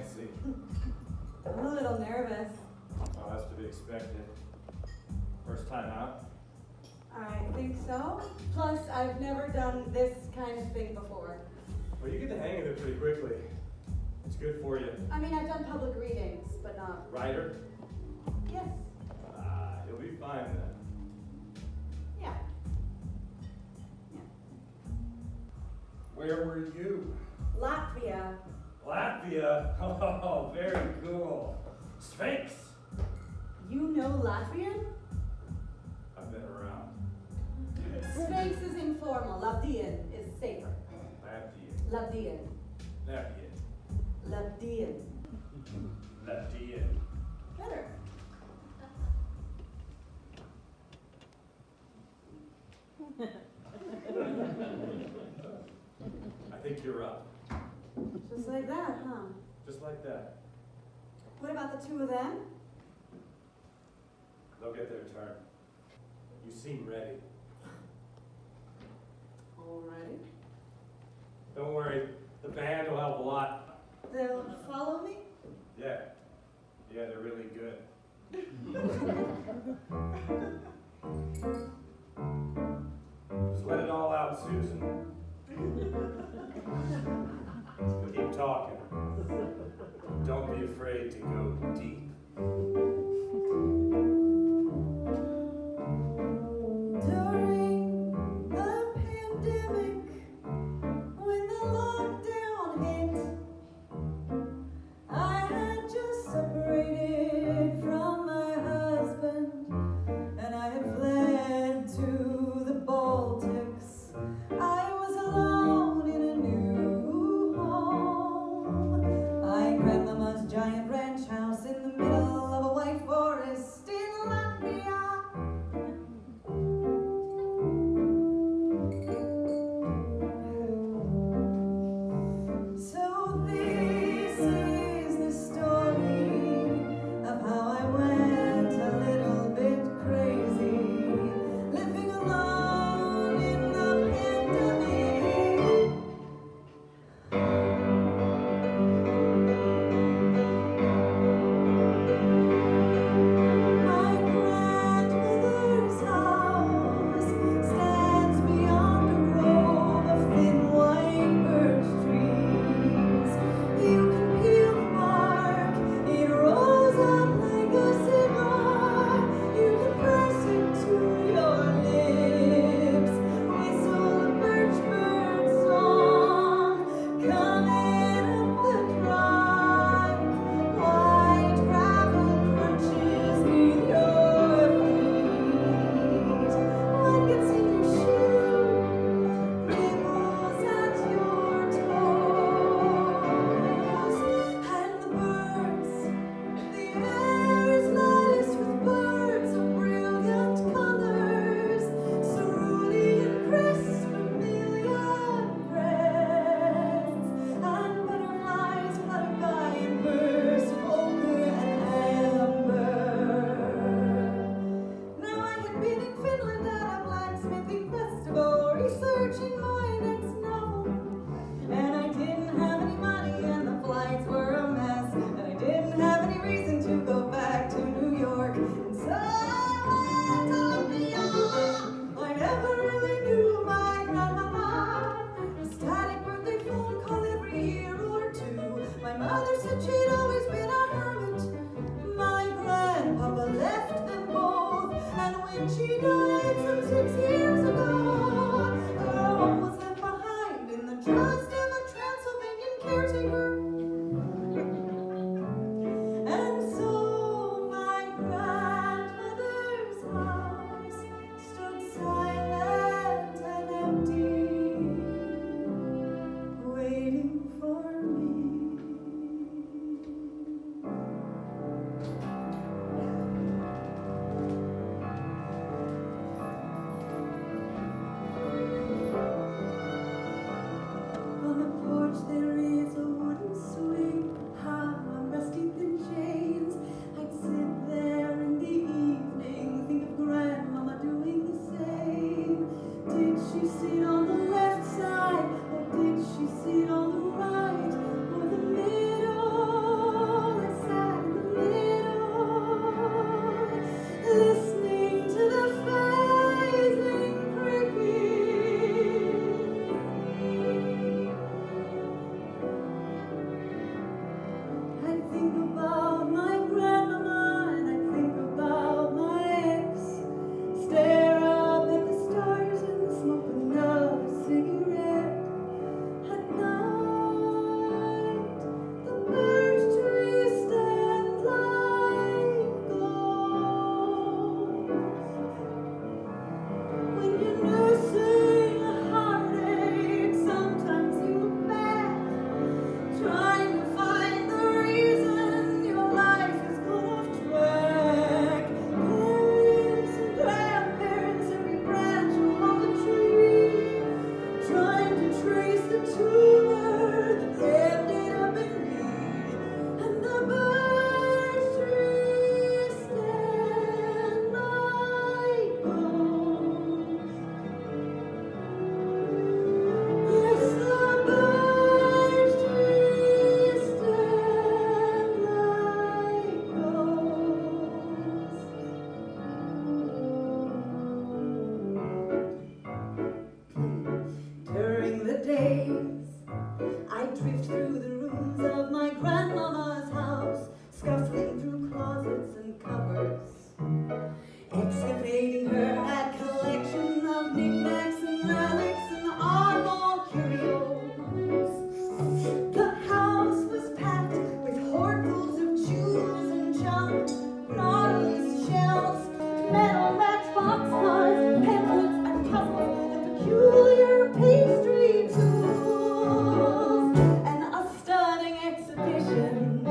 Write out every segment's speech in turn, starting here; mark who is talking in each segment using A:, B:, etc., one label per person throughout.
A: fancy?
B: I'm a little nervous.
A: Oh, that's to be expected. First time out?
B: I think so. Plus, I've never done this kind of thing before.
A: Well, you get the hang of it pretty quickly. It's good for you.
B: I mean, I've done public readings, but not...
A: Writer?
B: Yes.
A: You'll be fine then.
B: Yeah.
A: Where were you?
B: Latvia.
A: Latvia? Oh, very cool. Sphinx?
B: You know Latvian?
A: I've been around.
B: Sphinx is informal. Lavdian is safer.
A: Latvian.
B: Lavdian.
A: Latvian.
B: Lavdian.
A: Latvian.
B: Better.
A: I think you're up.
B: Just like that, huh?
A: Just like that.
B: What about the two of them?
A: They'll get their turn. You seem ready.
B: All ready.
A: Don't worry, the band will help a lot.
B: They'll follow me?
A: Yeah. Yeah, they're really good. Just let it all out, Susan. Keep talking. Don't be afraid to go deep.
B: During the pandemic, when the lockdown hit, I had just separated from my husband, and I had fled to the Baltics. I was alone in a new home. I grandmama's giant ranch house in the middle of a white think about my grandmama and I think about my ex. Stare up at the stars and smoke another cigarette. At night, the birch trees stand like ghosts. When you're nursing a heartache, sometimes you look back, trying to find the reason your life has gone off track. Parents and grandparents, every branch along the tree, trying to trace the tumor that ended up in me. And the birch trees stand like ghosts. Yes, the birch trees stand like ghosts. During the days, I drift through the rooms of my grandmama's house, scuffling through closets and cupboards, excavating her at collection of knickknacks and relics and oddball curios. The house was packed with hoardfuls of jewels and junk, nautilus shells, metal matchbox cards, pamphlets and puzzles, and peculiar pastry tools, and a stunning exhibition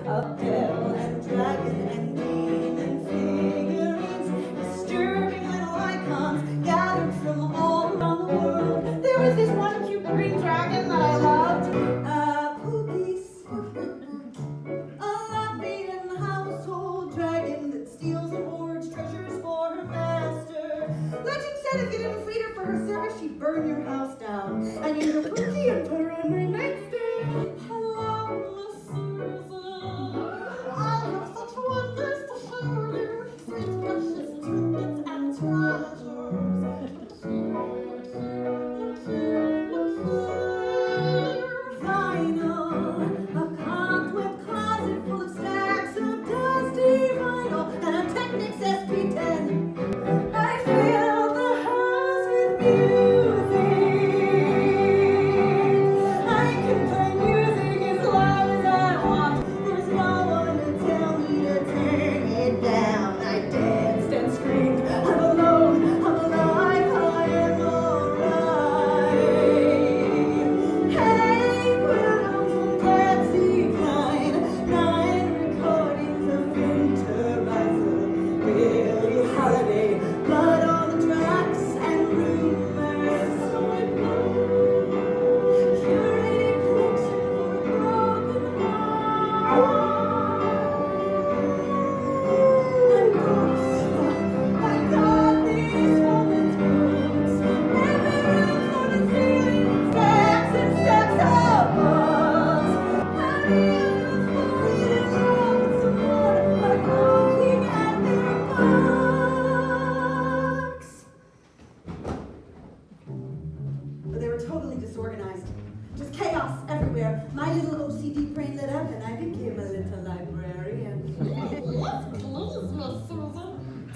B: of devil and dragon and demon figurines, disturbing little icons gathered from all around the world. There was this one cute green dragon that I loved, a pookie a Latvian household dragon that steals and hoards treasures for her master. Legend said if you didn't feed her for her service, she'd burn your house down. And you took Pookie and put her on my nightstand. Hello, Miss Susan. I have such wonders to show you. Sweet precious trinkets and treasures. Vinyl, a cobweb closet full of stacks of dusty vinyl and a Technics SP10. I fill the house with music. I can play music as loud as I want. There's no one to tell me to turn it down. I danced and screamed. I'm alone, I'm alive, I am alright. Hank Williams and Patsy Cline, 9 recordings of Winterizer, Billie Holiday, blood on the tracks and rumors. So it goes. Curated collection for a broken heart. And books, I got these women's books. Every room floor to ceiling, stacks and stacks of books. Have you ever fallen in love with someone by looking at their books? But they were totally disorganized. Just chaos everywhere. My little OCD brain lit up and I became a little librarian.
C: Yes, please, Miss Susan.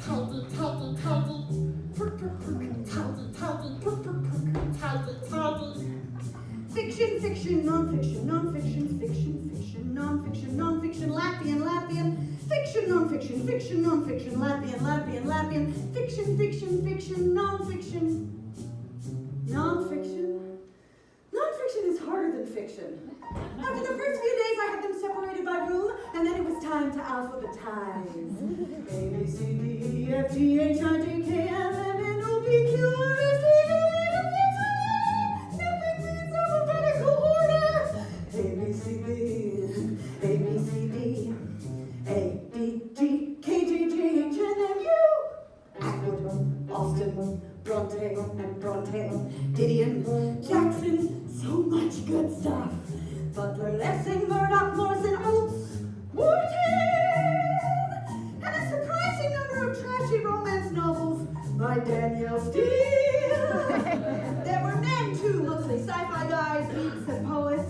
C: Tidy, tidy, tidy. Tidy, tidy, tidy, tidy.
B: Fiction, fiction, non-fiction, non-fiction, fiction, fiction, non-fiction, non-fiction, Latvian, Latvian, fiction, non-fiction, fiction, non-fiction, Latvian, Latvian, Latvian, fiction, fiction, fiction, non-fiction, non-fiction. Non-fiction is harder than fiction. After the first few days, I had them separated by room, and then it was time to alphabetize. A, B, C, D, E, F, G, H, I, J, K, L, M, N, O, P, Q, R, S, T, U, V, W, X, Y, Z. Nothing needs alphabetical order. A, B, C, D, A, B, C, D, A, B, G, K, J, J, H, N, M, U. Atwood, Austin, Bronte, and Bronte, Didion, Jackson, so much good stuff. Butler, Lessing, Murdoch, Morrison, Oates, Wharton, and a surprising number of trashy romance novels by Danielle Steele. There were men too, mostly sci-fi guys, geeks, and poets.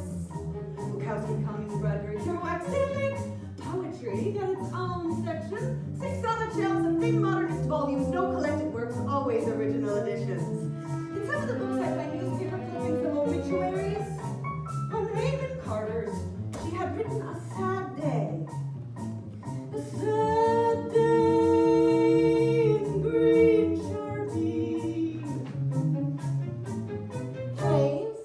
B: Bukowski, Cummings, Bradbury, Kerouac, Stanley, poetry get its own section. 6 solid shelves of thin modernist volumes, no collected works, always original editions. In some of the books I find newspaper clippings of obituaries. On Raymond Carter's, she had written a sad day. A sad day in green Sharpie. Plays?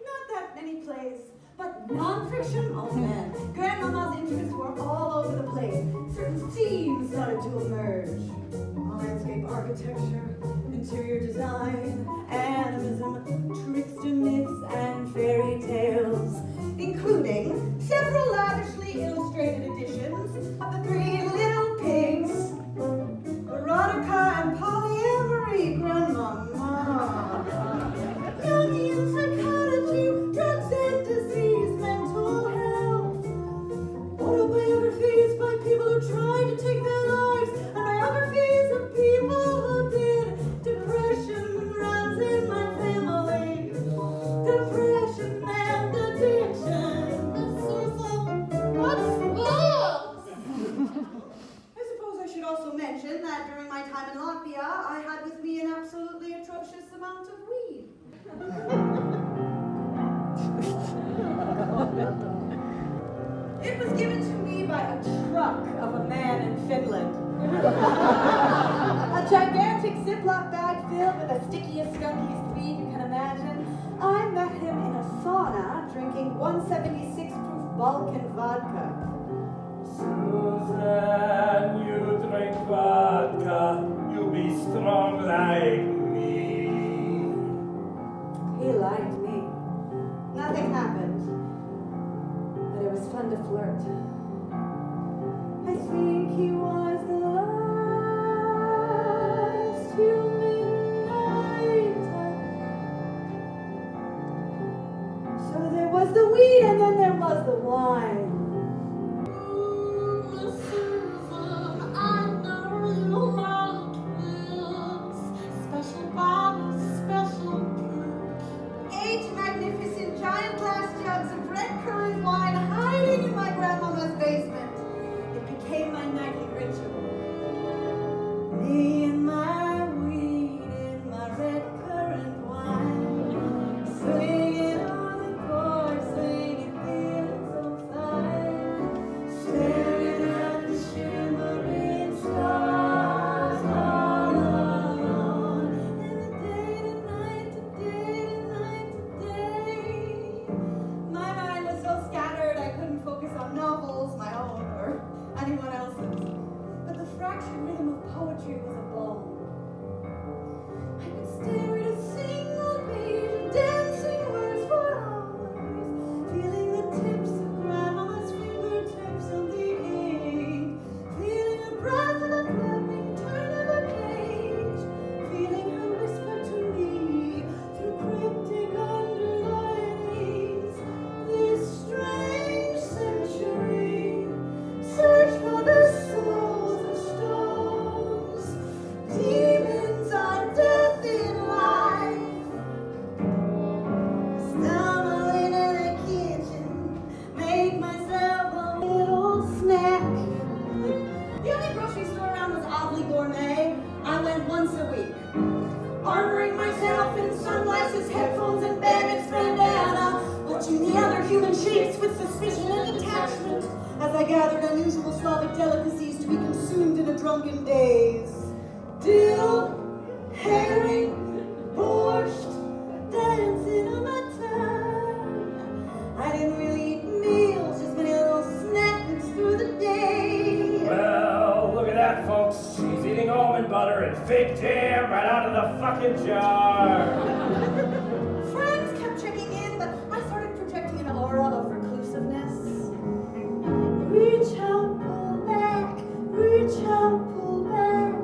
B: Not that many plays, but non-fiction? Oh man. Grandmama's interests were all over the place. Certain themes started to emerge. Landscape architecture, interior design, animism, trickster myths, and fairy tales, including several lavishly illustrated editions of The Three Little Pigs, erotica and polyamory, grandmama, Jungian psychology, drugs and disease, mental health, autobiographies by people who tried to take their lives, and biographies of people who did. Depression runs in my family. Depression and addiction.
C: What's this?
B: I suppose I should also mention that during my time in Latvia, I had with me an absolutely atrocious amount of weed. It was given to me by a truck of a man in Finland. A gigantic Ziploc bag filled with the stickiest, skunkiest weed you can imagine. I met him in a sauna drinking 176 proof Balkan vodka.
A: Susan, you drink vodka, you be strong like me.
B: He liked me. Nothing happened, but it was fun to flirt. I think he was the last human I touched. So there was the weed and then there was the wine.
C: Miss Susan, I know you like this. Special bottles, special proof.
B: 8 magnificent giant glass jugs of red currant wine hiding in my grandmama's basement. It became my nightly ritual. Me and my weed in my red currant wine, swinging on the chord, swinging, feeling so fine, staring at the shimmering stars all alone. And the day to night, today. My mind was so scattered I couldn't focus on novels, my own or anyone else's. But the fractured rhythm of poetry was a balm. I could stare at a single page of dancing words for hours, feeling the tips of grandmama's fingertips on the ink, feeling her breath on the flipping turn of a page, feeling her whisper to me through cryptic underlinings. This strange century, search for the souls of stones. Demons are death in life. Stumbling in the kitchen, make myself a little snack. The only grocery store around was oddly gourmet. I went once a week, armoring myself in sunglasses, headphones, and Beckett's bandana, watching the other human shapes with suspicion and attachment as I gathered unusual Slavic delicacies to be consumed in a drunken daze. Dill, herring, borscht, dancing on my tongue. I didn't really eat meals, just many little snacks through the day.
A: Well, look at that, folks. She's eating almond butter and fake jam right out of the fucking jar.
B: Friends kept checking in, but I started projecting an aura of reclusiveness. Reach out, pull back, reach out, pull back.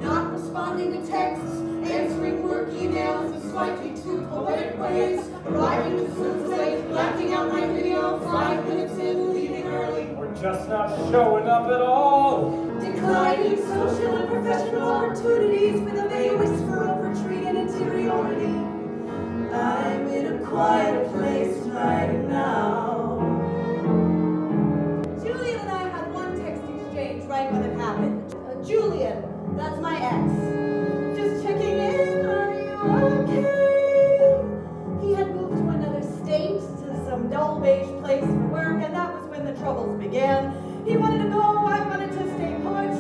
B: Not responding to texts, answering work emails in slightly too poetic ways, arriving too soon late, blacking out my video 5 minutes in, leaving early.
A: We're just not showing up at all.
B: Declining social and professional opportunities with a vague whisper of retreat and interiority. I'm in a quiet place right now. Julian and dull beige place for work, and that was when the troubles began. He wanted to go, I wanted to stay put.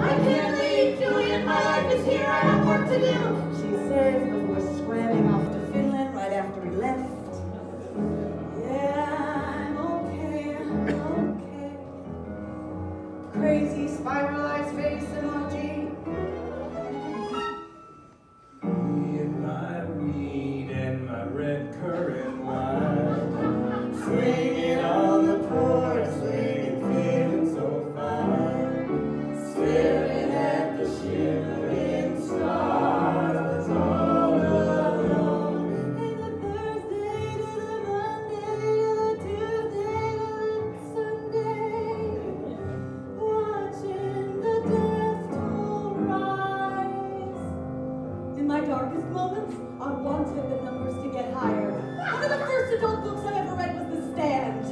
B: I can't leave, Julian, my life is here, I have work to do, she says before scrambling off to Finland right after he left. Yeah, I'm okay. Crazy spiralized face emoji.
A: Me and my weed and my red currant wine, swinging on the porch, swinging, feeling so fine, staring at the shimmering stars, all alone.
B: And the Thursday to the Monday to the Tuesday to the Sunday, watching the death toll rise. In my darkest moments, I wanted the numbers to get higher. One of the first adult books I ever read was The Stand.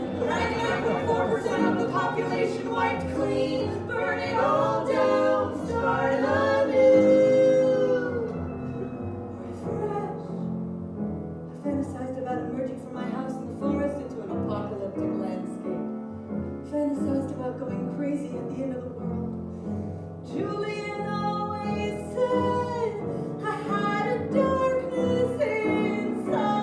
B: 99.4% of the population wiped clean, burn it all down, start anew. Refresh. I fantasized about emerging from my house in the forest into an apocalyptic landscape. Fantasized about going crazy at the end of the world. Julian always said I had a darkness inside.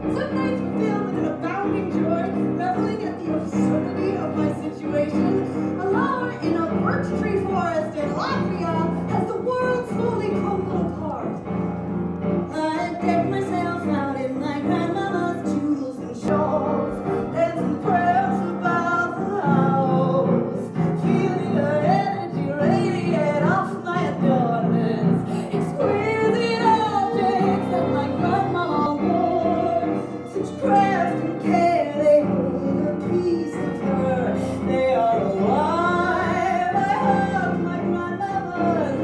B: Some nights were filled with an abounding joy, reveling at the absurdity of my situation, alone in a birch tree forest in Latvia as the world slowly crumbled apart. I decked myself out in my grandmama's jewels and shawls, dancing prayers about the house, feeling her energy radiate off my adornments, exquisite objects that my grandmama wore, such craft and care, they hold a piece of her, they are alive. I hug my grandmama's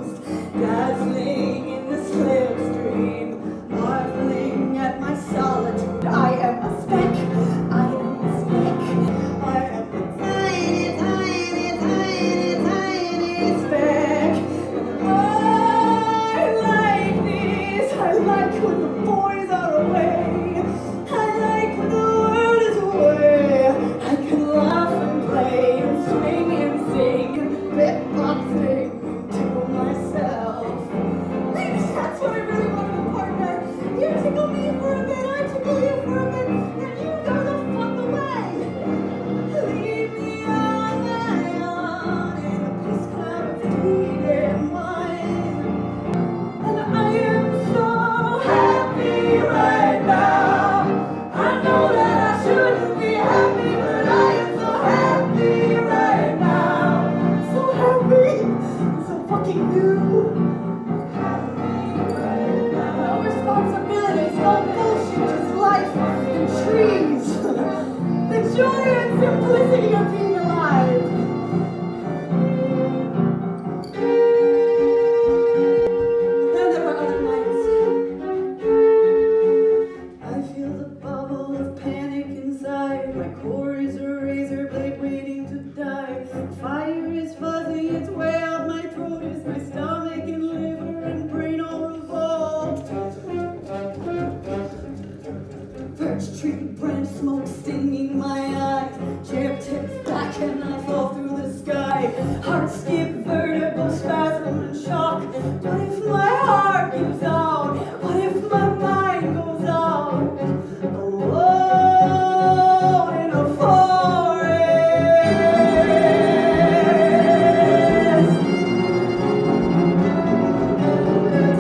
B: ghost, dazzling in the slipstream, marveling at my solitude. I am a speck, I am a speck, I am a tiny, tiny, tiny, tiny speck. I like this, I like when the boys are away, I like when the world is away. I can laugh and play and swing and sing and beatboxing to myself. Maybe that's what I really want in a partner. You tickle me for a bit, I tickle you for a bit, and you go the fuck away. Leave me on my own in a peace club of tea and wine. And I am so happy right now. I know that I shouldn't be happy, but I am so happy right now. So happy, so fucking new. No responsibilities, no bullshit, just life and trees. The joy and simplicity of being alive. Then there were other nights. I feel the bubble of panic inside. My core is a razor blade waiting to die. Fire is fuzzing its way out my throat as my stomach and liver and brain all revolve. Birch tree branch smoke stinging my eyes. Chair tips back and I fall through the sky. Heart skip, vertigo, spasm and shock. What if my heart gives out? What if my mind goes out? Alone in a forest.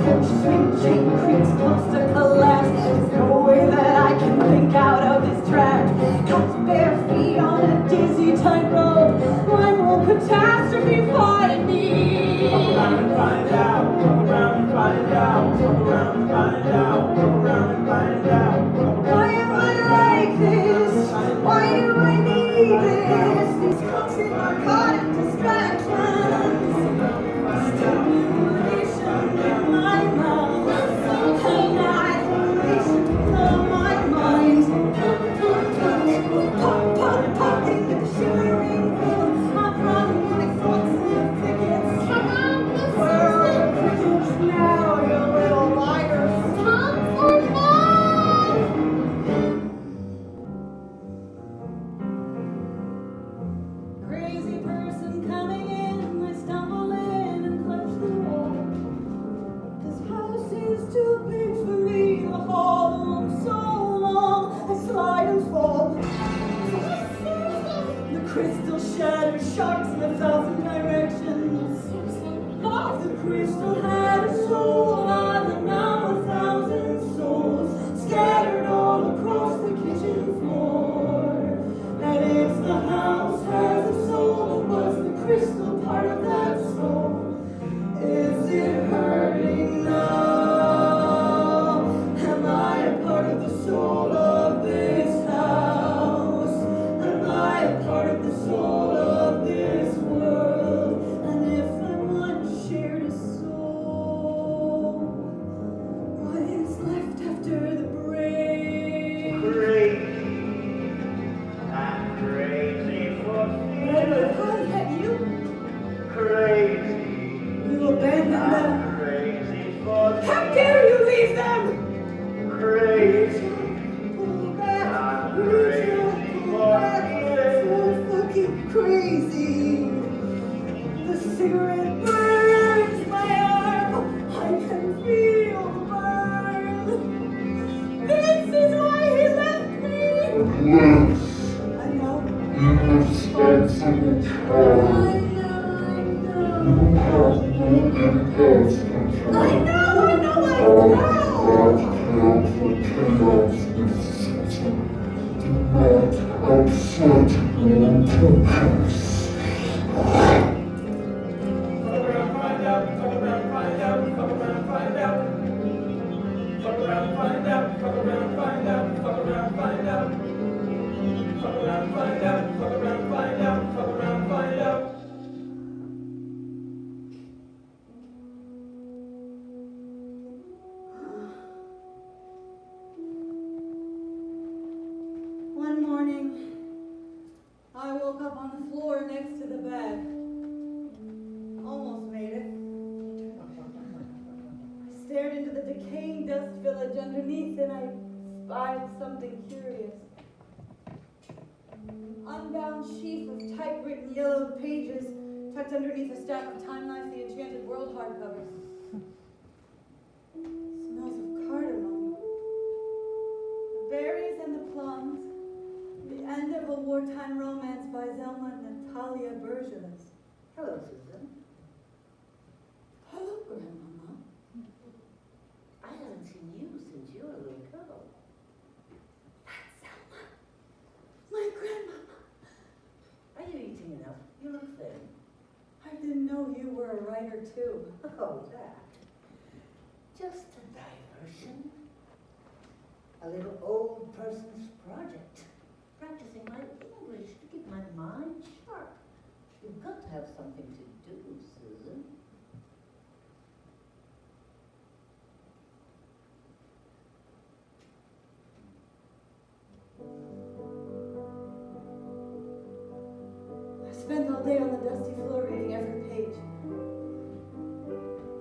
B: Torch swing, chain creaks close to collapse. There's no way that I can think out of this track. Cast bare feet on a dizzy tightrope. My whole catastrophe fighting me.
A: Come around and find out, come around and find out, come around and find out, come around and find out.
B: Why am I like this? Why do I need this? These constant narcotic distractions. Stimulation in my mouth. Annihilation of my mind. Pop, pop, pop, in the shivering room. I cigarette burns my arm. I can feel the burn. This is why he left me. I know. I One morning, I woke up on the floor next to the bed. Almost made it. I stared into the decaying dust village underneath and I spied something curious. An unbound sheaf of typewritten yellowed pages tucked underneath a stack of Time Life the Enchanted World hardcovers. Smells of cardamom. The berries and the plums. The end of a wartime romance by Zelma and Natalia Bergeles.
D: Hello, Susan.
B: Hello, Grandmama.
D: I haven't seen you since you were a little girl.
B: That's Zelma. My grandmama.
D: Are you eating enough? You look thin.
B: I didn't know you were a writer, too.
D: Oh, that. Just a diversion. A little old person's project. Practicing my English to keep my mind sharp. You've got to have something to do, Susan.
B: I spent all day on the dusty floor reading every page.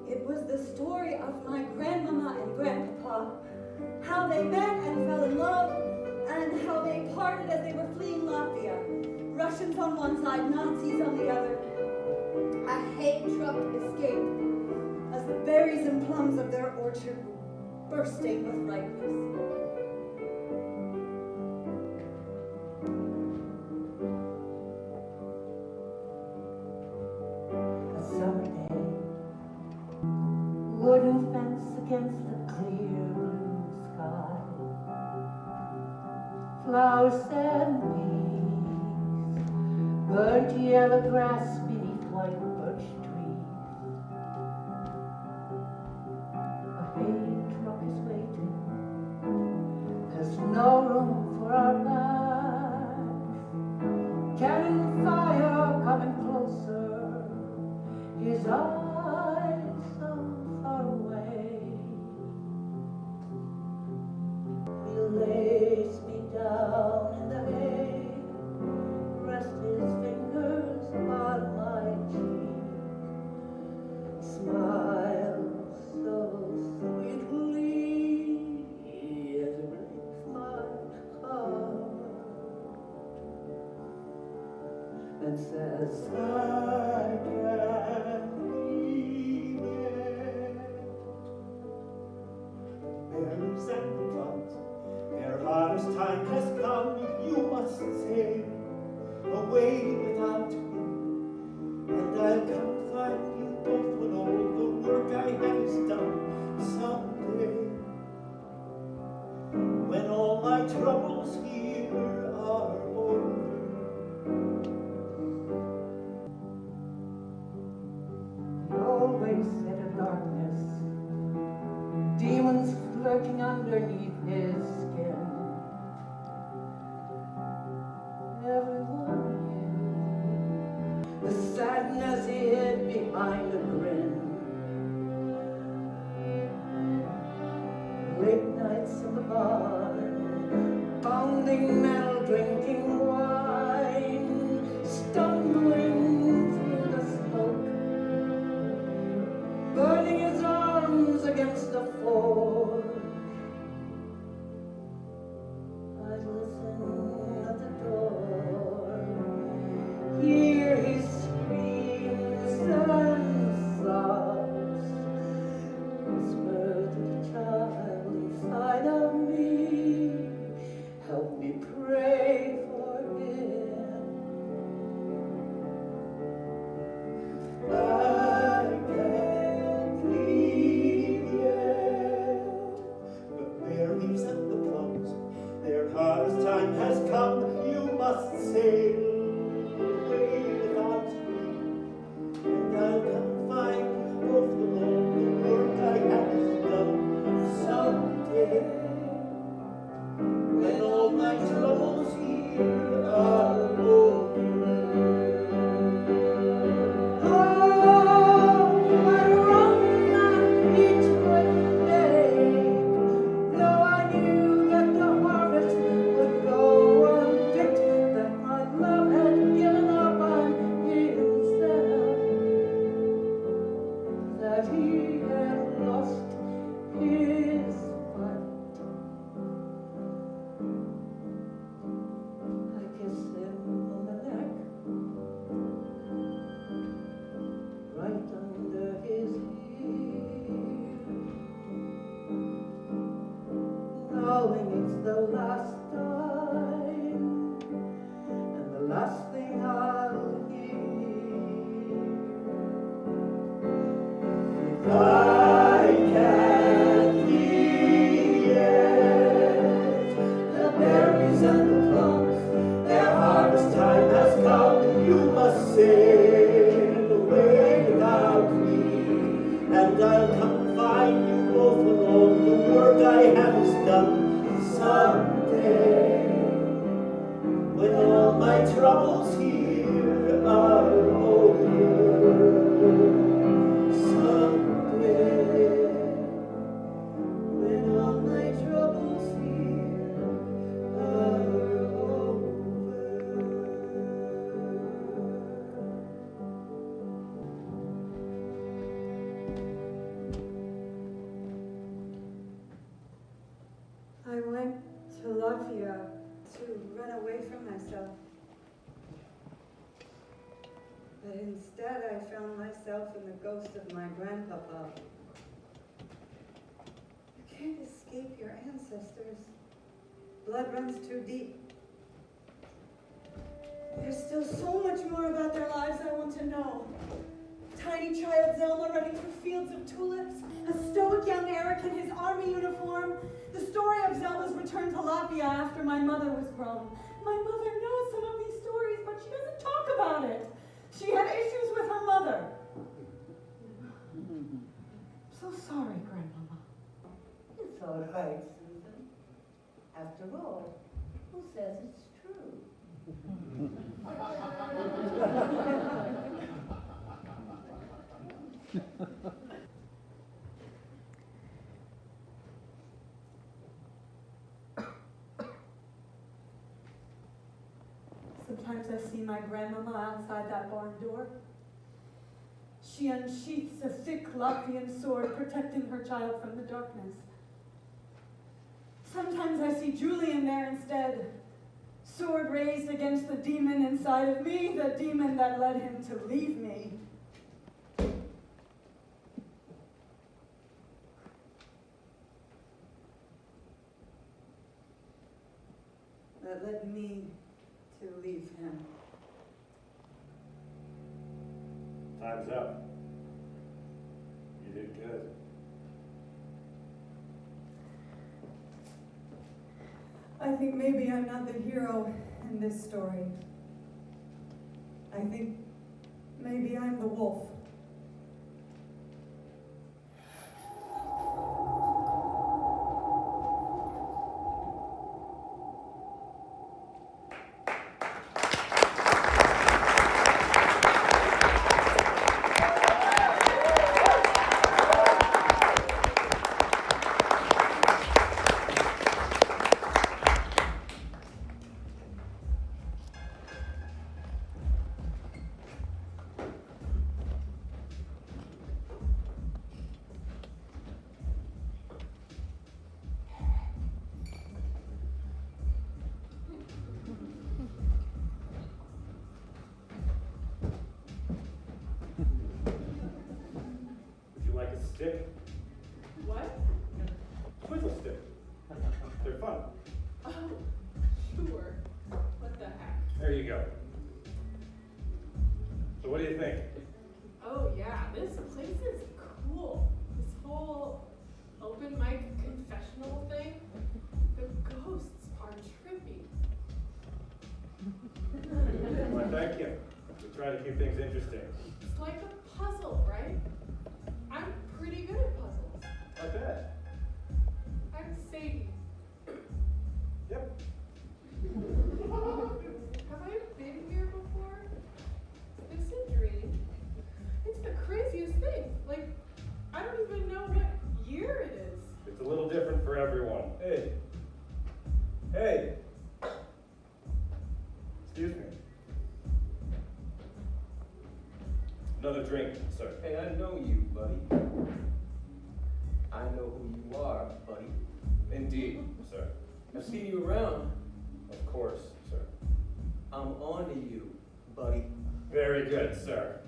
B: It was the story of my grandmama and grandpapa, how they met and fell in love, and how they parted as they were fleeing Latvia. Russians on one side, Nazis on the other. A hay truck escaped as the berries and plums of their orchard were bursting with ripeness.
D: A summer day, wooden fence against the clear blue sky. Flowers and bees, burnt yellow grass beneath white birch trees. A hay truck is waiting, there's no room for our bags. Cannon fire coming closer, his eyes so far away. He lays me down in the hay, rest his fingers on my cheek, smiles so sweetly as it breaks my heart, and says, I can't leave it.
E: Berries and plums, their hardest time has come. You must sail away without me, and I'll come find you both when all the work I have is done. Someday, when all my troubles here are over.
D: He always said of darkness, demons lurking underneath his skin. Everyone knew the sadness he hid behind a grin. Late nights in the bar, pounding metal, drinking wine, stumbling through the smoke, burning his arms against the forge. I'd listen at the door, hear his screams.
E: the last time, and the last thing I'll hear. If I can't hear the berries and the plums, their harvest time has come. You must sail away without me, and I'll come find you both alone. The work I have is done. Someday, when all my troubles here are over, someday, when all my troubles here are over.
B: I went to Latvia to run away from myself. But instead I found myself in the ghost of my grandpapa. You can't escape your ancestors. Blood runs too deep. There's still so much more about their lives I want to know. Tiny child Zelma running through fields of tulips, a stoic young Eric in his army uniform, the story of Zelma's return to Latvia after my mother was grown. My mother knows some of these stories, but she doesn't talk about it. She had issues with her mother. So sorry, Grandmama.
D: It's all right, Susan. After all, who says it's true?
B: Sometimes I see my grandmama outside that barn door. She unsheaths a thick Latvian sword protecting her child from the darkness. Sometimes I see Julian there instead, sword raised against the demon inside of me, the demon that led him to leave me. That led me to leave him.
A: Time's up. You did good.
B: I think maybe I'm not the hero in this story. I think maybe I'm the wolf.
A: Stick?
C: What?
A: Twizzle stick. They're fun.
C: Oh, sure. What the heck?
A: There you go. So what do you think?
C: Oh yeah, this place is cool. This whole open mic confessional thing. The ghosts are trippy.
A: Well, thank you. We try to keep things interesting.
C: It's like a puzzle, right? I'm pretty good at puzzles.
A: I bet.
C: I'm Sadie.
A: Yep.
C: Have I been here before? Is this a dream? It's the craziest thing. Like, I don't even know what year it is.
A: It's a little different for everyone. Hey. Hey. Excuse me. Another drink, sir.
F: Hey, I know you, buddy. I know who you are, buddy.
A: Indeed, sir.
F: I've seen you around.
A: Of course, sir.
F: I'm on to you, buddy.
A: Very good, sir.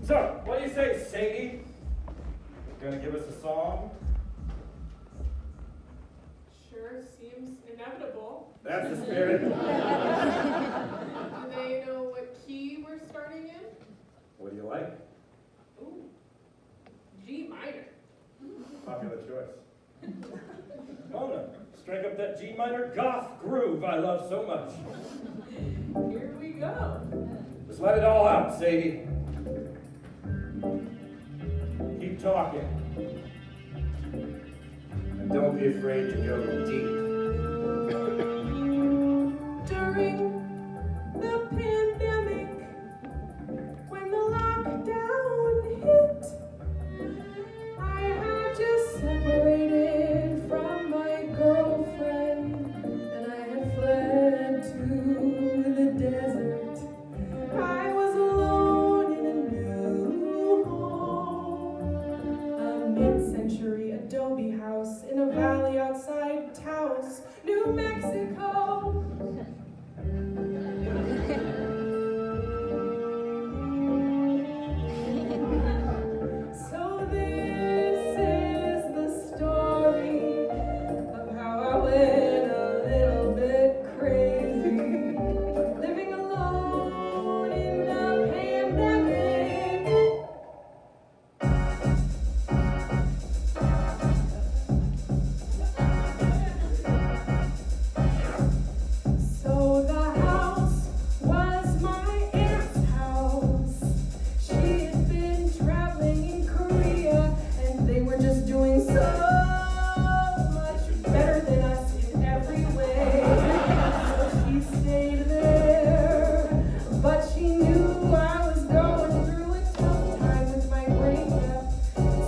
A: So, what do you say, Sadie? Gonna give us a song?
C: Sure. departure seems inevitable.
A: That's the spirit.
C: Do they know what key we're starting in?
A: What do you like?
C: Ooh, G minor.
A: Popular choice. Mona, strike up that G minor goth groove I love so much.
C: Here we go.
A: Just let it all out, Sadie. Keep talking. And don't be afraid to go deep.
C: During the pandemic, when the lockdown hit, I had just separated from my girlfriend, and I had fled to the desert. I was alone in a new home, a mid-century adobe house in a valley outside Taos, New Mexico. So this is the story of how I went a little bit crazy, living alone in the pandemic. So the house was my aunt's house. She had been traveling in Korea, and they were just doing so much better than us in every way. So she stayed there, but she knew I was going through a tough time with my breakup.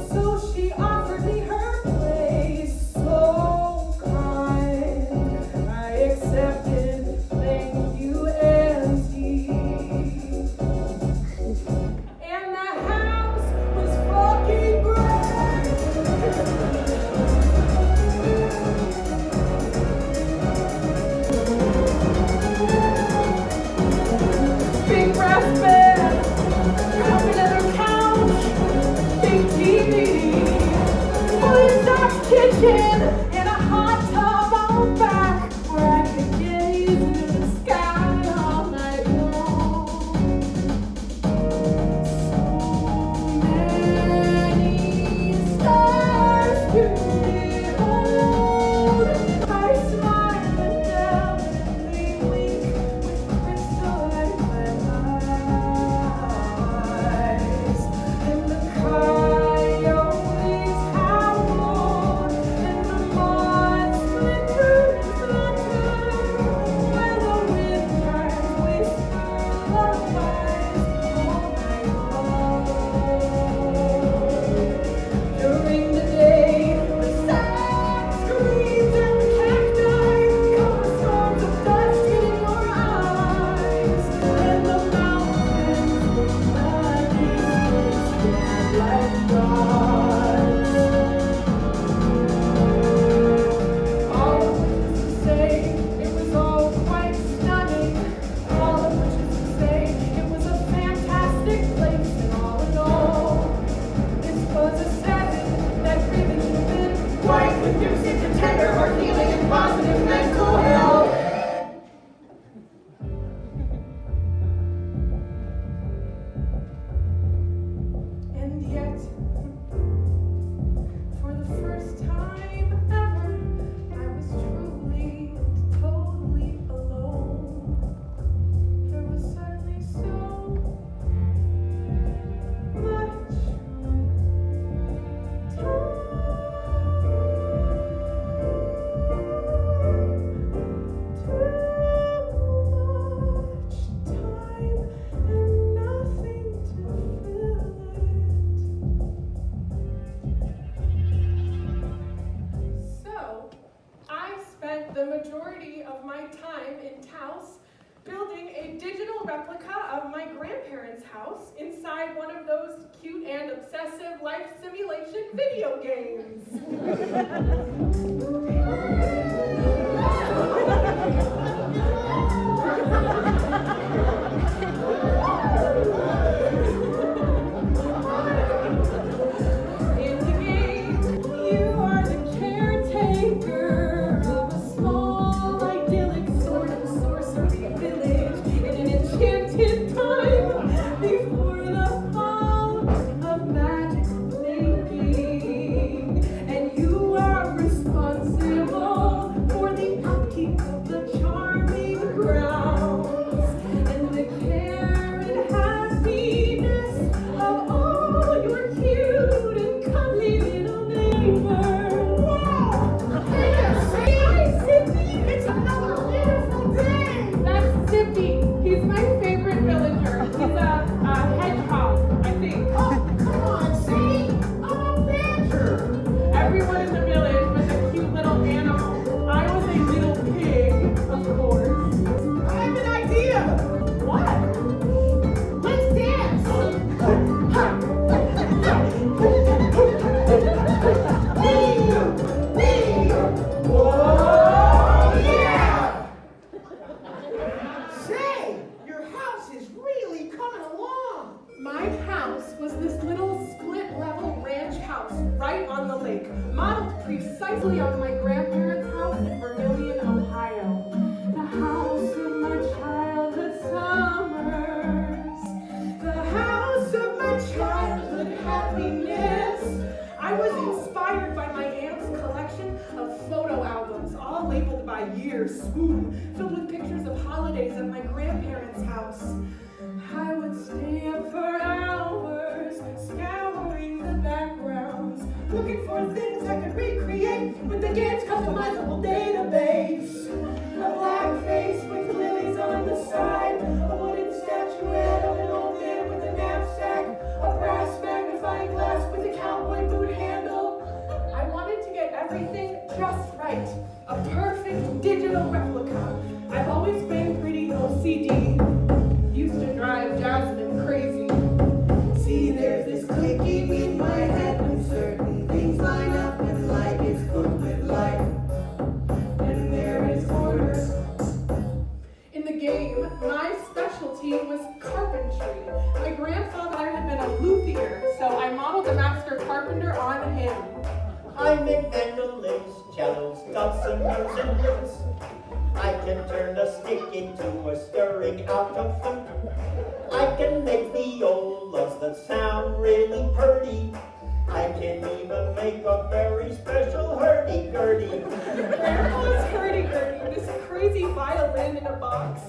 C: So she offered me her place, so kind. I accepted, thank you, Auntie. And the house was fucking great. Big brass bed, carpet leather couch, big TV, fully stocked kitchen, and a hot tub out back where I could gaze into the sky all night long. Many stars to behold. I smile and delicately wink with crystalline eyes, and the coyotes howl, and the moths flicker and flutter, while the wind chimes whisper lullabies all night long. During the day, the sad screams and the cacti cover storms of dust in your eyes, and the mountains in the distance stand like gods. All of which is to say, it was all quite stunning. All of which is to say, it was a fantastic place, and all in all, this was a setting that really should have been quite conducive to tender or healing and positive mental health. And yet, for the first time ever, I was truly and totally alone. There was suddenly so much time and nothing to fill it. So, I spent the majority of my time in Taos building a digital replica of my grandparents' house inside one of those cute and obsessive life simulation video games. In the game, you are the caretaker of a house was this little split-level ranch house right on the lake, modeled precisely on my grandparents' house in Vermilion, Ohio. The house of my childhood summers. The house of my childhood happiness. I was inspired by my aunt's collection of photo albums, all labeled by year, swoon, filled with pictures of holidays at my grandparents' house. I would stay up for hours, scouring the backgrounds, looking for things I could recreate with the game's customizable database. A black face with lilies on the side, a wooden statuette of an old man with a knapsack, a brass magnifying glass with a cowboy boot handle. I wanted to get everything just right, a perfect digital replica. I've always been pretty OCD. Used to drive Jasmine crazy. See, there's this clicking in my head when certain things line up and like it's cooked with light. And there is order. In the game, my specialty was carpentry. My grandfather had been a luthier, so I modeled a master carpenter on him.
E: I make mandolins, cellos, dulcimers, and lutes. I can turn a stick into a stirring alto flute. I can make violas that sound really purty. I can even make a very special hurdy-gurdy.
C: Grandpa's hurdy-gurdy, this crazy violin in a box.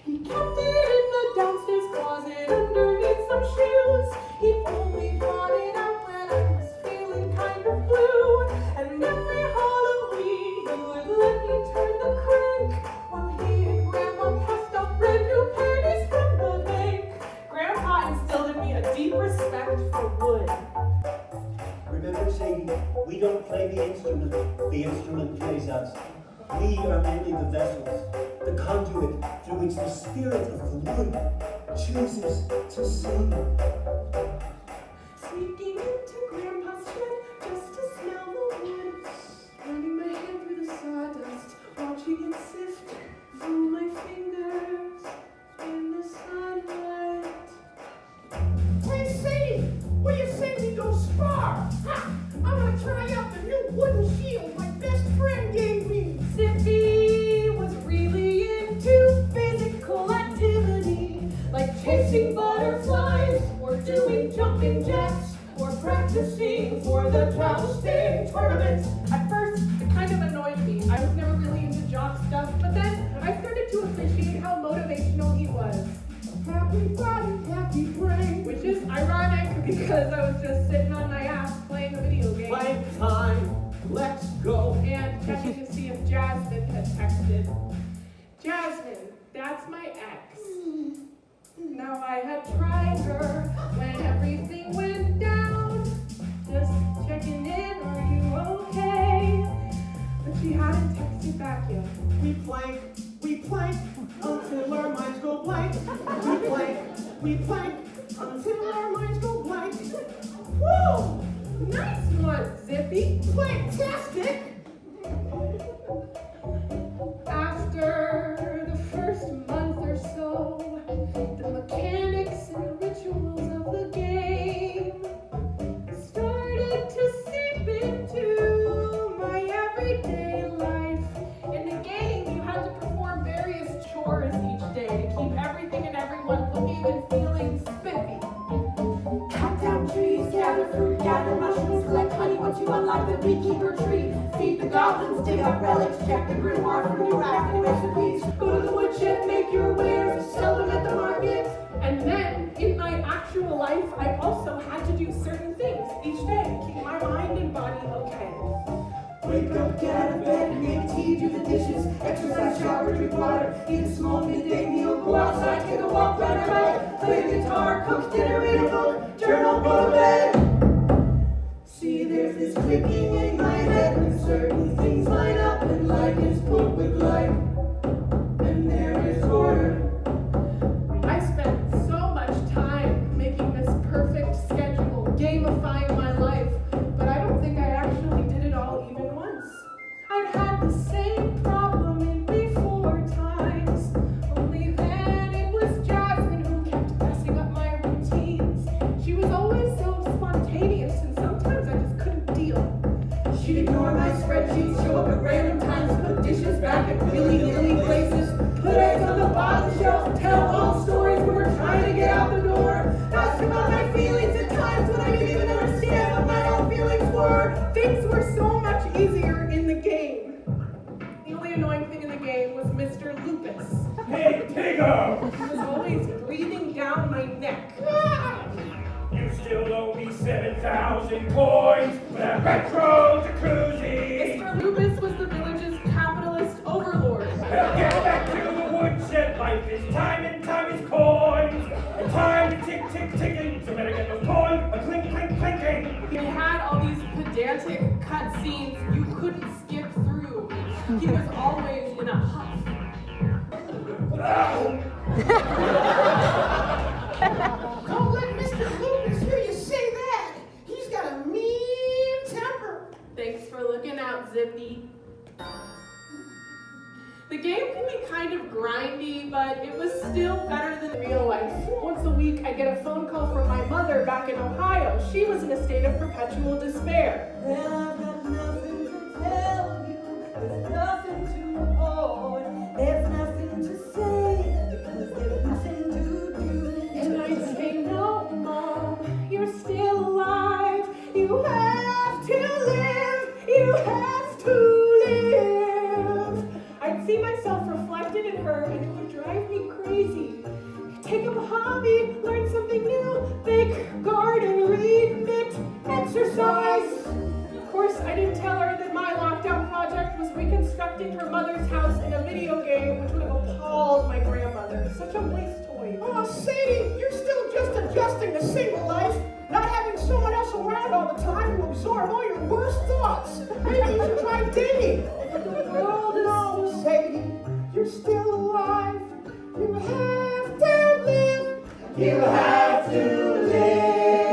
C: He kept it in the downstairs closet underneath some shoes. He only brought it out when I was feeling kind of blue. And every Halloween he would let me turn the crank while he and Grandma passed out brand new pennies from the bank. Grandpa instilled in me a deep respect for wood.
E: Remember, Sadie, we don't play the instrument plays us. We are merely the vessels, the conduit through which the spirit of the wood chooses to sing.
C: Sneaking into Grandpa's shed just to smell the wood. Running my hand through the sawdust, watching it sift through my fingers in the sunlight.
G: Hey, Sadie, what do you say we go spar? Ha! I want to try out the new wooden shield my best friend gave me.
C: Tippe was really into physical activity, like chasing butterflies, or doing jumping jacks, or practicing for the jousting tournaments. At first, it kind of annoyed me. I was never really into jock stuff, but then I started to appreciate how motivational he was.
G: Happy body, happy brain.
C: Which is ironic because I was just sitting on my ass playing a video game.
F: Blank time. Let's go.
C: And checking to see if Jasmine had texted. Jasmine, that's my ex. Now I had tried her when everything went down. Just checking in, are you okay? But she hadn't texted back yet.
G: We plank until our minds go blank. We plank until our minds go blank. Woo!
C: Nice one, Zippy.
G: Planktastic!
C: After the first month or so, the mechanics and rituals of the game started to seep into my everyday life. In the game, you had to perform various chores each day to keep everything and everyone looking and feeling spiffy. Cut down trees, gather fruit, gather mushrooms, collect honey once you unlock the beekeeper tree. Feed the goblins, dig up relics, check the grimoire for new crafting recipes. Go to the woodshed, make your wares, sell them at the market. And then, in my actual life, I also had to do certain things each day to keep my mind and body okay. Wake up, get out of bed, make tea, do the dishes, exercise, shower, drink water, eat a small midday meal, go outside, take a walk, ride a bike, play the guitar, cook dinner, read a book, journal, go to bed. See, there's this clicking in my head when certain things line up and life is cooked with life. And there is order. I spent so much time making this perfect schedule, gamifying my life, but I don't think I actually did it all even once. I'd had the same problem in before times, only then it was Jasmine who kept messing up my routines. She was
A: go.
C: He was always breathing down my neck.
A: You still owe me 7,000 coins for that retro jacuzzi.
C: Mr. Lupus was the village's capitalist overlord.
A: Now get back to the woodshed. Life is time and time is coins. And time is tick, tick, ticking. So better get those coins a clink, clink, clinking.
C: He had all these pedantic cutscenes you couldn't skip through. He was always in a huff.
G: Don't let Mr. Lupus hear you say that. He's got a mean temper.
C: Thanks for looking out, Zippy. The game can be kind of grindy, but it was still better than real life. Once a week, I get a phone call from my mother back in Ohio. She was in a state of perpetual despair.
B: Well, I've got nothing to tell you. There's nothing to report. There's nothing to say because there's nothing to do.
C: And I'd say, no, Mom, you're still alive. You have to live. You have to live. I'd see myself reflected in her, and it would drive me crazy. Take up a hobby, learn something new, bake, garden, read, knit, exercise. Of course, I didn't tell her that my lockdown project was reconstructing her mother's house in a video game, which would have appalled my grandmother. Such a waste toy.
G: Oh, Sadie, you're still just adjusting to single life, not having someone else around all the time to absorb all your worst thoughts. Maybe you should try dating.
C: The world is
G: No, Sadie, you're still alive. You have to live. You have to live.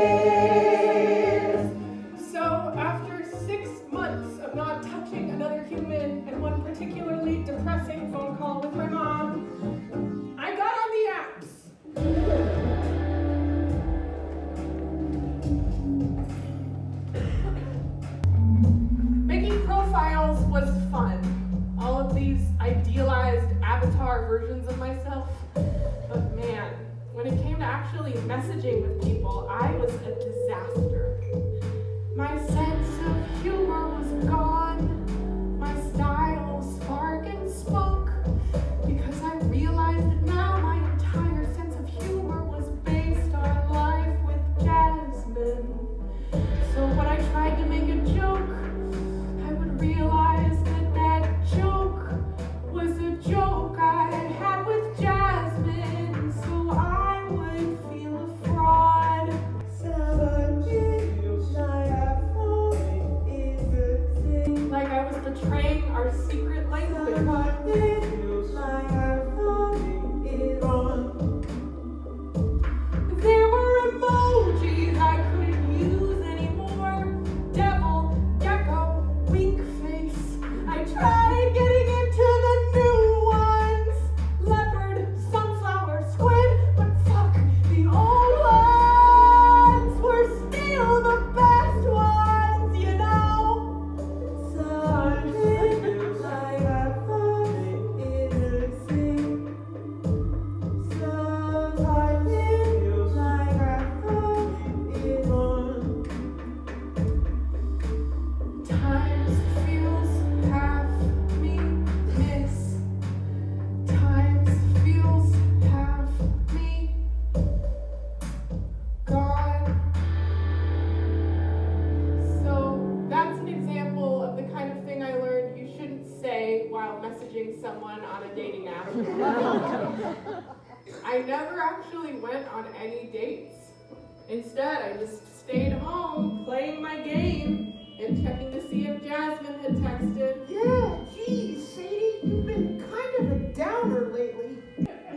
C: So, after 6 months of not touching another human and one particularly depressing phone call with my mom, I got on the apps. Making profiles was fun. All of these idealized avatar versions of myself. But man, when it came to actually messaging with people, I was a disaster. My sense of humor was gone. My style spark and spoke. Because I realized that now my entire sense of humor was based on life with Jasmine. So when I tried to make a joke, I would realize that that joke was a joke I had with Jasmine. So I would feel a fraud. Like I was betraying our secret language. There were emojis I couldn't use anymore. Devil, gecko, wink face. I tried getting into the new ones. Leopard, sunflower, squid, but fuck, the old ones were still the best ones, you know? Times feels half me miss. Times feels half me gone. So that's an example of the kind of thing I learned you shouldn't say while messaging someone on a dating app. I never actually went on any dates. Instead, I just stayed home playing my game and checking to see if Jasmine had texted.
G: Yeah, geez, Sadie, you've been kind of a downer lately.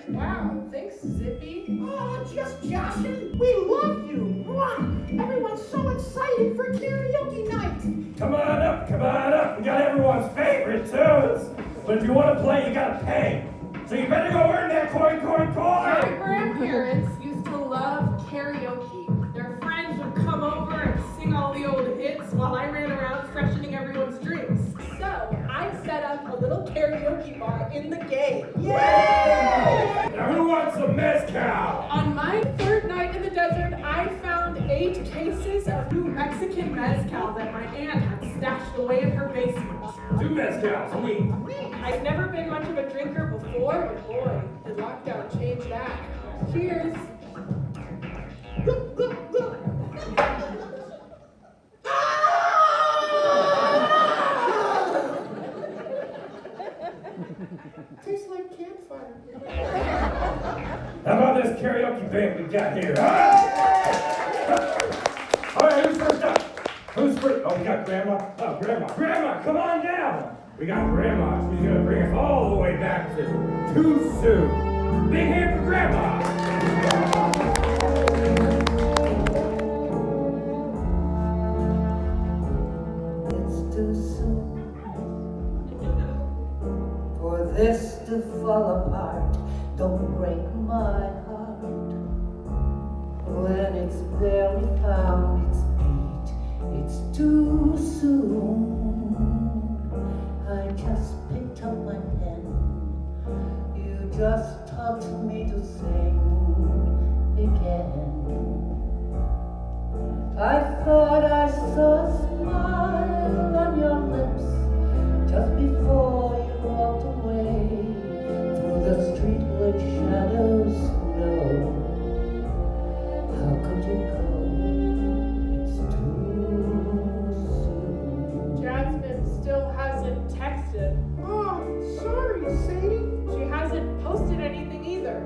C: Wow, thanks, Zippy.
G: Oh, just joshing. We love you. Mwah. Everyone's so excited for karaoke night.
A: Come on up, come on up. We got everyone's favorite tunes. But if you want to play, you gotta pay. So you better go earn that coin.
C: My grandparents used to love karaoke. Their friends would come over and sing all the old hits while I ran around freshening everyone's drinks. So I set up a little karaoke bar in the game.
A: Now who wants some mezcal?
C: On my third night in the desert, I found 8 cases of new Mexican mezcal that my aunt had stashed away in her basement.
A: 2 mezcals, neat.
C: I'd never been much of a drinker before, but boy, did lockdown change that. Cheers.
G: Tastes like campfire.
A: How about this karaoke band we got here, huh? All right, who's first up? Who's first? Oh, we got Grandma. Oh, Grandma. Grandma, come on down. We got Grandma. She's going to bring us all the way back to Too Soon. Big hand for Grandma.
B: It's too soon for this to fall apart. Don't break my heart when it's barely found its beat. It's too soon. I just picked up my pen. You just taught me to sing again. I thought I saw a smile on your lips just before you walked away through the street with shadows know. How could you go? It's too soon.
C: Jasmine still hasn't texted.
G: Oh, sorry, Sadie.
C: She hasn't posted anything either.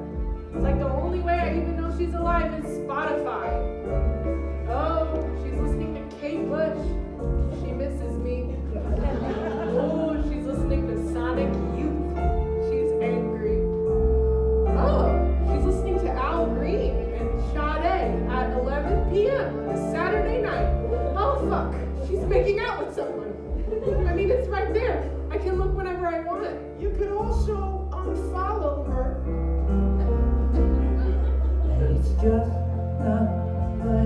C: It's like the only way I even know she's alive is Spotify. Oh, she's listening to Kate Bush. She misses me. Oh, she's listening to Sonic Youth. She's angry. Oh, she's listening to Al Green and Sade at 11 p.m. on a Saturday night. Oh, fuck. She's making out with someone. I mean, it's right there. I can look whenever I want.
G: You could also unfollow her.
B: It's just not going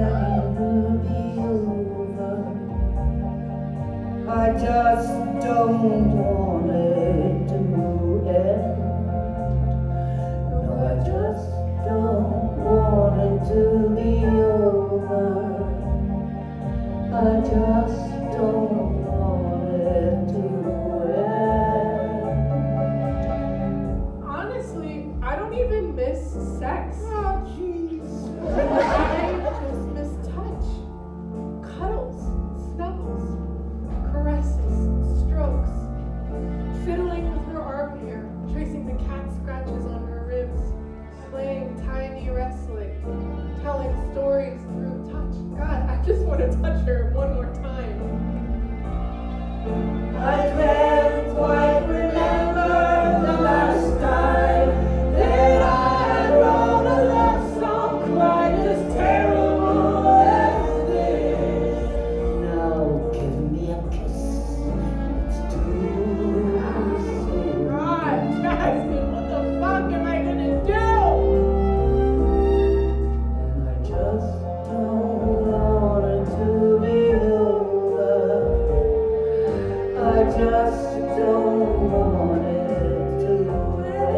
B: to be over. I just don't want it to end. No, I just don't want it to be over. I just don't want it to end.
C: Honestly, I don't even miss sex.
G: Oh, jeez.
C: I just miss touch. Cuddles, snuggles, caresses, strokes. Fiddling with her arm hair, tracing the cat scratches on her ribs. Playing tiny wrestling. Telling stories through touch. God, I just want to touch her one more time.
B: I can't quite remember the last time that I wrote a love song quite as terrible as this. Now give me a kiss. It's too soon.
C: God, Jasmine, what the fuck am I gonna do?
B: And I just don't want it to be over. I just don't want it to end.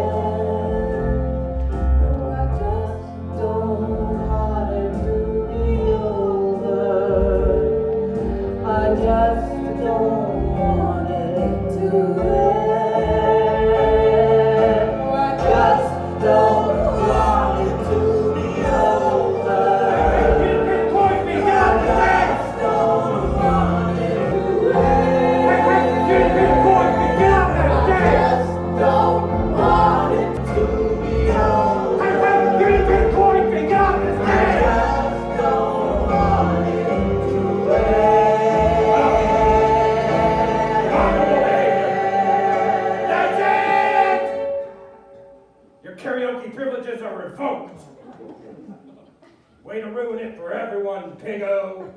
B: I just don't want it to be over. I just don't want it to end. I just don't want it to be over.
A: We got
B: I just don't want it to end.
A: Get this boy, we got
B: I just don't want it to be over.
A: Get this boy, we got
B: I just don't want it to end.
A: That's it! Your karaoke privileges are revoked. Way to ruin it for everyone, piggo.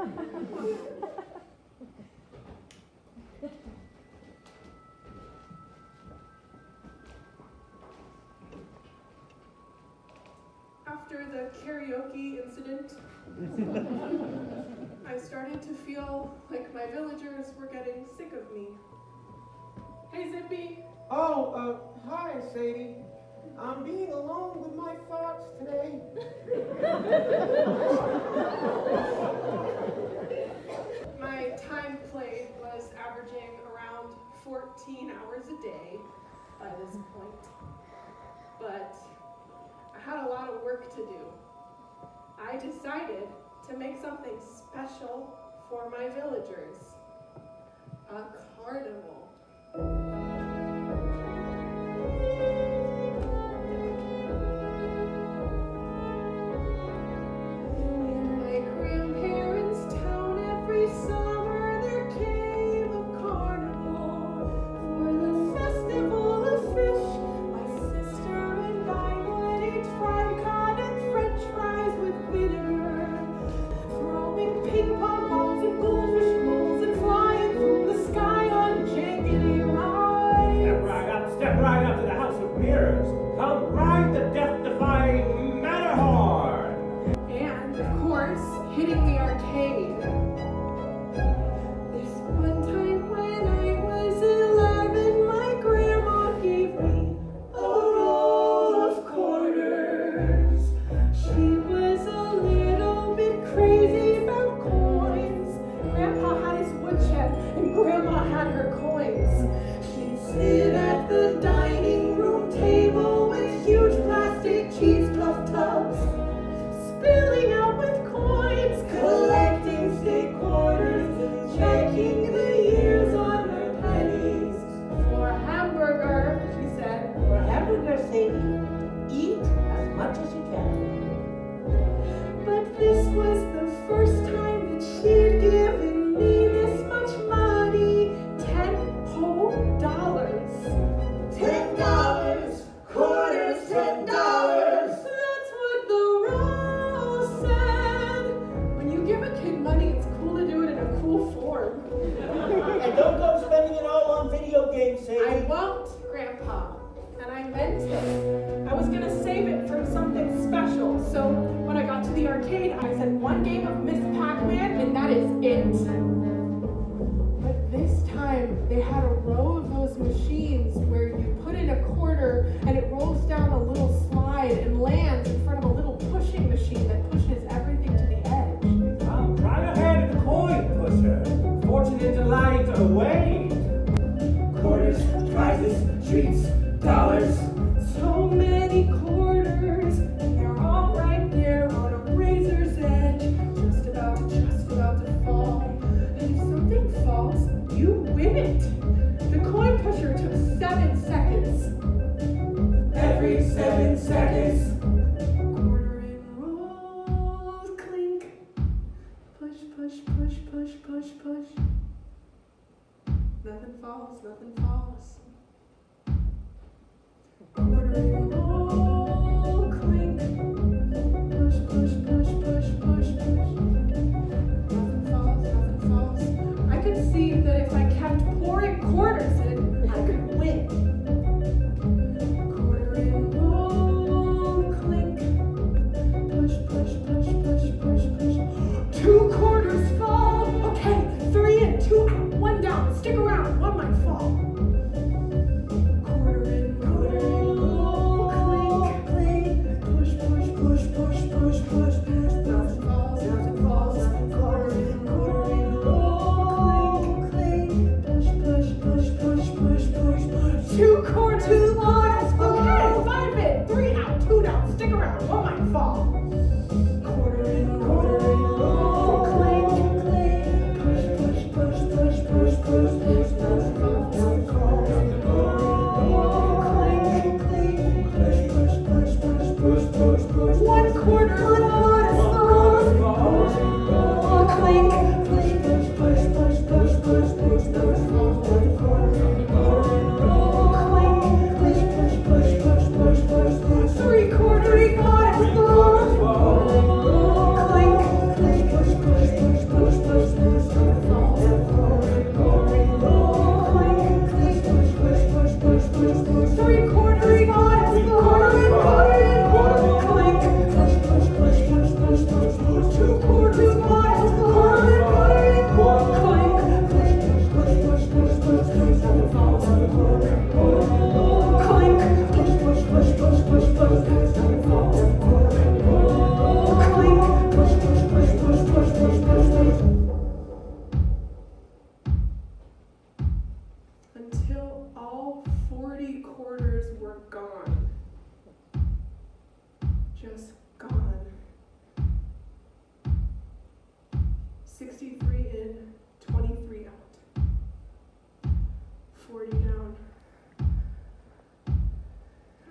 C: After the karaoke incident, I started to feel like my villagers were getting sick of me. Hey, Zippy.
G: Oh, hi, Sadie. I'm being alone with my thoughts today.
C: My time played was averaging around 14 hours a day by this point. But I had a lot of work to do. I decided to make something special for my villagers. A carnival. In my grandparents' town every summer there came a carnival. For the festival of fish, my sister and I would eat fried cod and french fries with vinegar. Throwing ping pong balls and goldfish bowls and flying through the sky on jangly rides.
A: Step right up to the House of Mirrors. Come ride the death-defying Matterhorn.
C: And, of course, hitting the arcade. This one time when I was 11, my grandma gave me a roll of quarters. She was a little bit crazy about coins. Grandpa had his woodshed and Grandma had her coins. She'd sit at the dining room table with huge plastic cheese puff tubs, spilling out with coins, collecting steak quarters, and checking the years on her pennies. For a hamburger, she said.
D: For hamburger, Sadie, eat as much as you can.
C: But this was the first time that she'd given me this much money. $10 whole dollars.
D: $10, quarters, $10.
C: That's what the rules said. When you give a kid money, it's cool to do it in a cool form.
E: And don't go spending it all on video games,
C: I
E: Sadie.
C: won't, Grandpa. And I meant it. I was gonna save it from something special. So when I got to the arcade, I said one game of Miss Pac-Man, and that is it. But this time, they had a row of those machines where you put in a quarter and it rolls down a little slide and lands in front of a little pushing machine that pushes everything to the edge.
A: Come right ahead, coin pusher. Fortune and delight await. Quarters, prizes, treats, dollars.
C: So many quarters, and they're all right there on a razor's edge, just about to fall. And if something falls, you win it. The coin pusher took 7 seconds.
A: Every 7 seconds.
C: Quarter in rolls, clink. Push, push, push, push, push, push. Nothing falls, nothing falls. Quarter in roll, clink. Push, push, push, push, push, push. Nothing falls, nothing falls. I could see that if I kept pouring quarters in, I could win. Quarter in roll, clink. Push, push, push, push, push, push. 2 quarters fall. Okay, 3 and 2 out, 1 down. Stick around, one might fall. Quarter in roll, 63 in, 23 out. 40 down.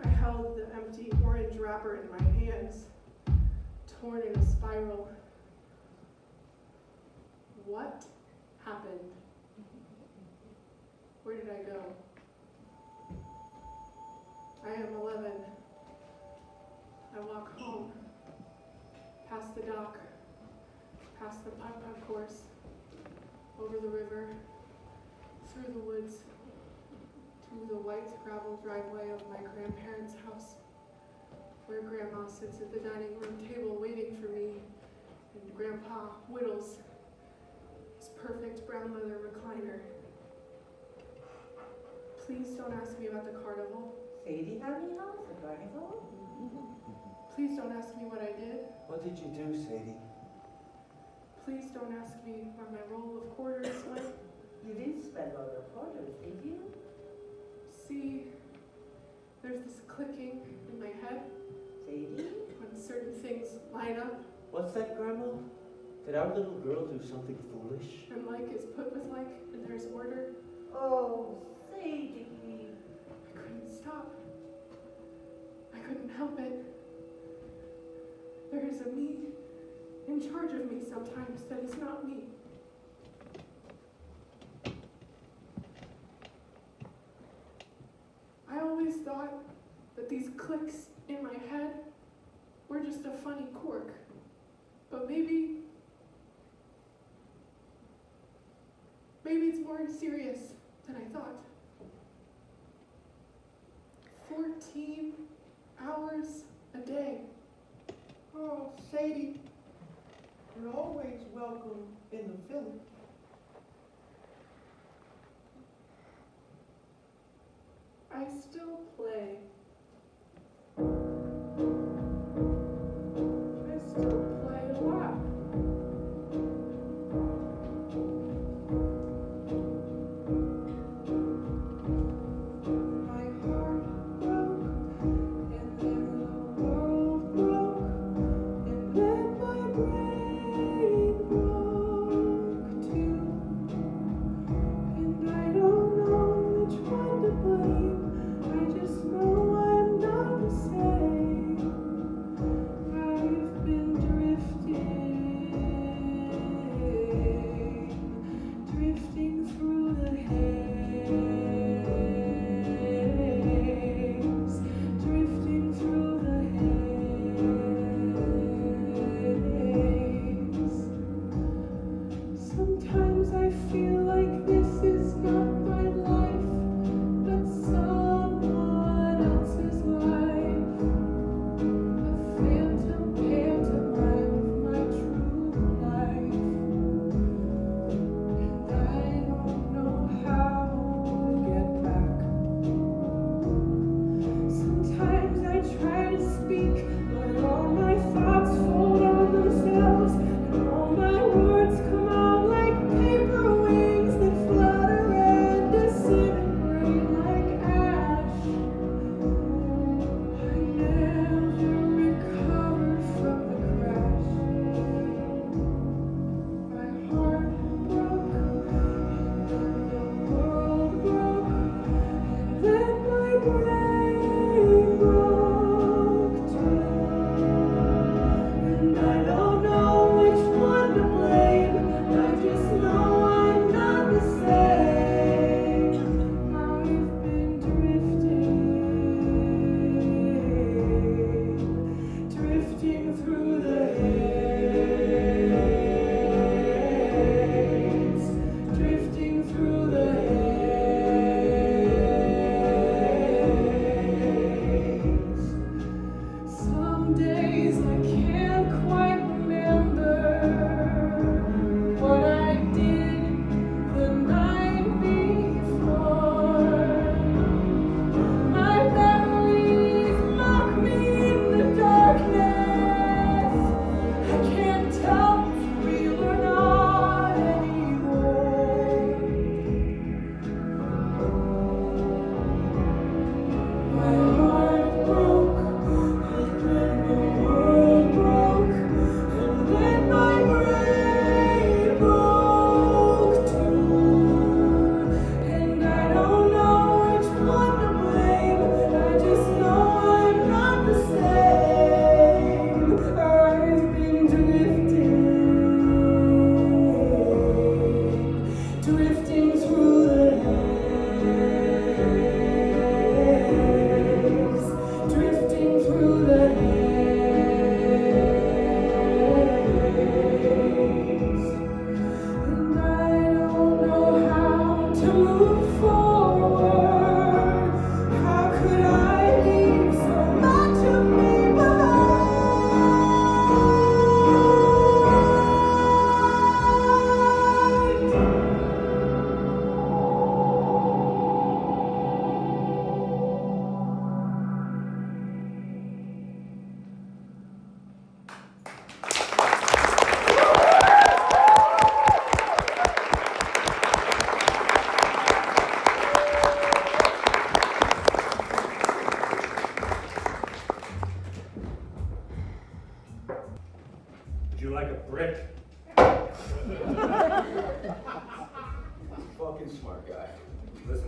C: I held the empty orange wrapper in my hands, torn in a spiral. What happened? Where did I go? I am 11. I walk home, past the dock, past the putt-putt course, over the river, through the woods, to the white gravel driveway of my grandparents' house, where Grandma sits at the dining room table waiting for me, and Grandpa whittles his perfect brown leather recliner. Please don't ask me about the carnival.
D: Sadie, honey, how's the carnival?
C: Please don't ask me what I did.
E: What did you do, Sadie?
C: Please don't ask me where my roll of quarters went.
D: You didn't spend all your quarters, did you?
C: See, there's this clicking in my head
D: Sadie?
C: when certain things line up,
E: What's that, Grandma? Did our little girl do something foolish?
C: and like is put with like, and there's order.
D: Oh, Sadie.
C: I couldn't stop. I couldn't help it. There is a me in charge of me sometimes that is not me. I always thought that these clicks in my head were just a funny quirk, but maybe it's more serious than I thought. 14 hours a day.
G: Oh, Sadie, you're always welcome in the village.
C: I still play. I still play a lot. My heart broke, and then the world broke, and then my brain broke too. And I don't know which one to blame. I just know I'm not the same. I've been drifting through the haze, drifting through the haze. Sometimes I feel like this is not my life, but someone else's life. A phantom pantomime of my true life. And I don't know how to get back. Sometimes I try to speak, but all my thoughts fold on themselves, and all my words come out like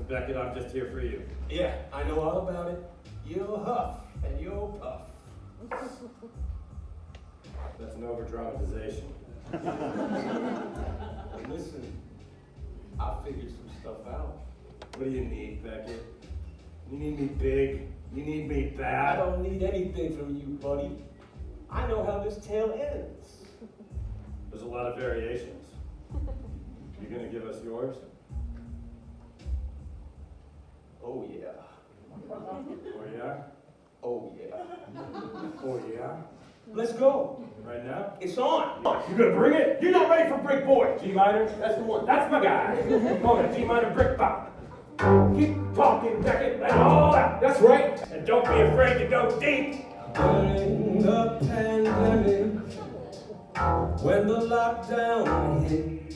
A: Beckett, I'm just here for you.
F: Yeah, I know all about it. You'll huff and you'll puff.
A: That's an over-dramatization.
F: Listen, I figured some stuff out.
A: What do you need, Beckett? You need me big? You need me
F: I
A: bad?
F: don't need anything from you, buddy. I know how this tale ends.
A: There's a lot of variations. You gonna give us yours?
F: Oh yeah.
A: Oh yeah?
F: Oh yeah.
A: Oh yeah?
F: Let's go.
A: Right now?
F: It's on.
A: You gonna bring it? You're not ready for break boy. G minor? That's the one. That's my guy. Come on, G minor brick pop. Keep talking, Beckett, and all that. That's right. And don't be afraid to go deep.
F: During the pandemic, when the lockdown hit,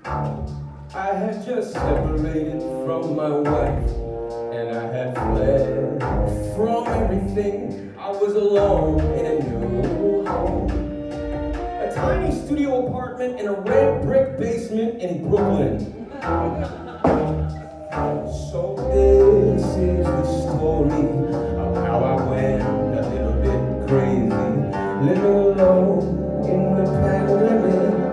F: I had just separated from my wife, and I had fled from everything. I was alone in a new home, a tiny studio apartment in a red brick basement in Brooklyn. So this is the story of how I went a little bit crazy, living alone in the pandemic.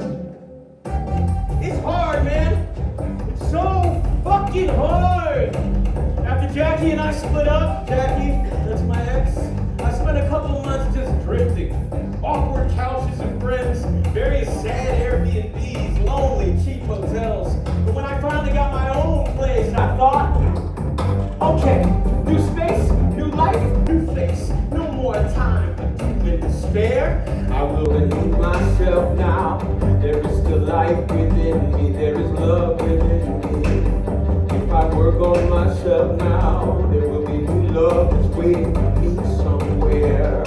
F: It's hard, man. It's so fucking hard. After Jackie and I split up, Jackie, that's my ex, I spent a couple of months just drifting. Awkward couches and friends, various sad Airbnbs, lonely, cheap hotels. But when I finally got my own place, I thought, okay, new space, new life, new face. No more time to deep in despair. I will renew myself now. There is still life within me. There is love within me. If I work on myself now, there will be new love that's waiting for me somewhere.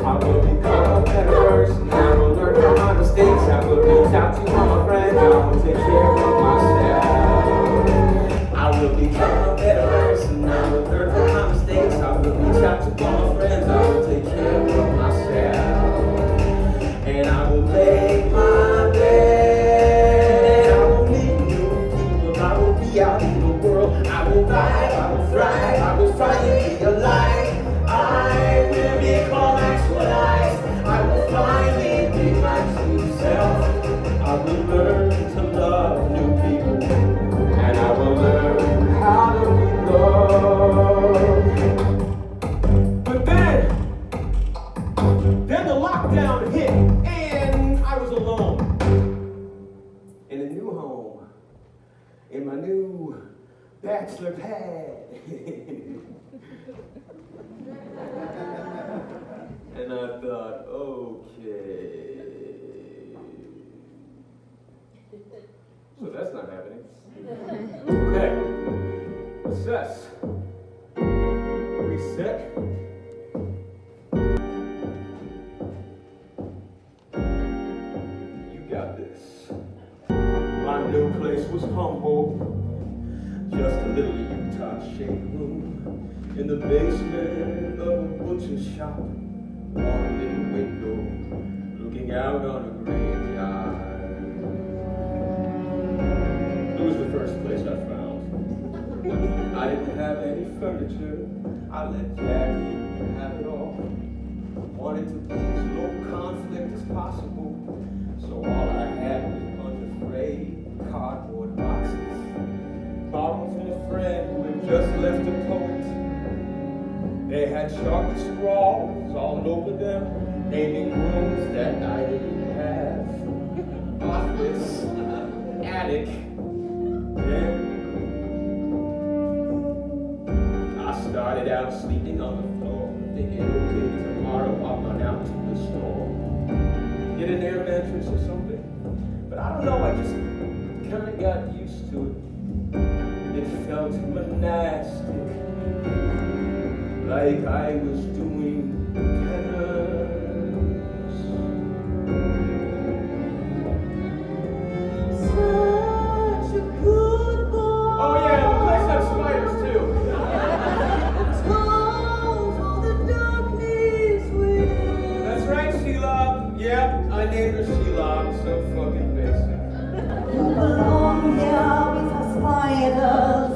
F: I will become a better person. I will learn from my mistakes. I will reach out to all my friends. I will take care of myself. I will become a better person. I will learn from my mistakes. I will reach out to all my friends. I will take care of myself. And I will make my bed. And I will meet new people. I will be out in the world. I will vibe. I will thrive. I will finally be alive. I will become actualized. I will finally be my true self. I will learn to love new people. And I will learn how to be loved. But then the lockdown hit, and I was alone. In a new home, in my new bachelor pad. And I thought, okay. So that's not happening. Okay. Assess. Reset. You got this. My new place was humble. Just a little Utah-shaped room in the basement of a butcher shop. One little window looking out on a graveyard. It was the first place I found. I didn't have any furniture. I let Jackie have it all. Wanted to be as low conflict as possible. So all I had was a bunch of frayed cardboard boxes. Borrowed from a friend who had just left a poet. They had sharp scrawls all over them, naming rooms that I didn't have. Office, attic, then I started out sleeping on the floor, thinking, okay, tomorrow I'll run out to the store, get an air mattress or something. But I don't know, I just kind of got used to it. It felt monastic. Like I was doing penance.
B: Such a good boy.
F: Oh yeah, the place has spiders too.
B: Home for the darkness within.
F: That's right, Sheila. Yep, I named her Sheila. I'm so fucking basic.
B: You belong here with the spiders.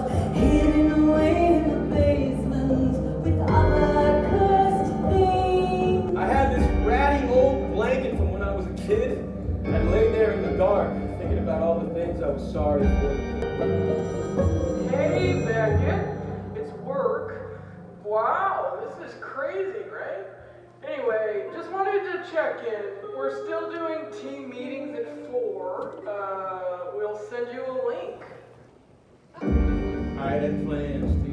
F: dark, thinking about all the things I was sorry for.
H: Hey, Beckett. It's work. Wow, this is crazy, right? Anyway, just wanted to check in. We're still doing team meetings at 4. We'll send you a link.
F: I had plans to,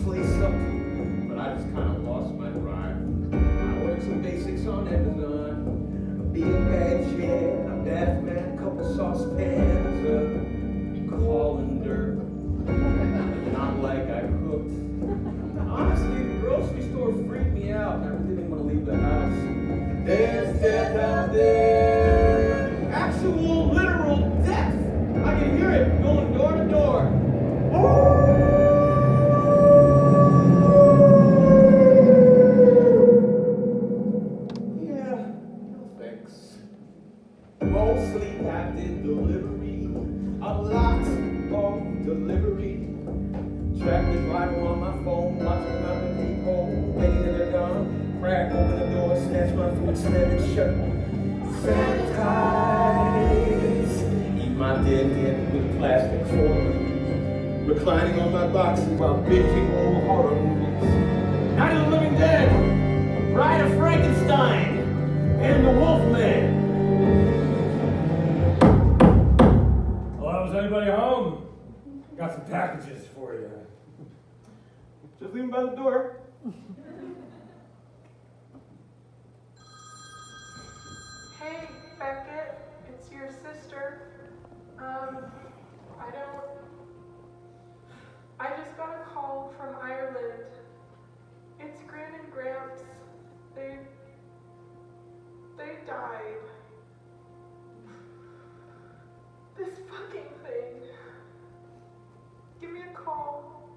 F: play something, but I just kind of lost my drive. I ordered some basics on Amazon, a beanbag chair, a bath mat, a couple saucepans, a colander. Not like I cooked. Honestly, the grocery store freaked me out, and I really didn't want to leave the house. There's death out there. Actual, literal death. I can hear it going door to door. Yeah, no thanks. Mostly I did delivery, a lot of delivery. Track the driver on my phone, watching my people, waiting till they're done. Crack open the door, snatch my food, slam it shut. Sanitize. Eat my dead end with plastic fork. Reclining on my box while binging old horror movies. Night of the Living Dead, Bride of Frankenstein, and the Wolfman.
A: Hello, is anybody home? Got some packages for you.
F: Just leave him by the door.
H: Hey, Beckett. It's your sister. I just got a call from Ireland. It's Gran and Gramps. They died. This fucking thing. Give me a call.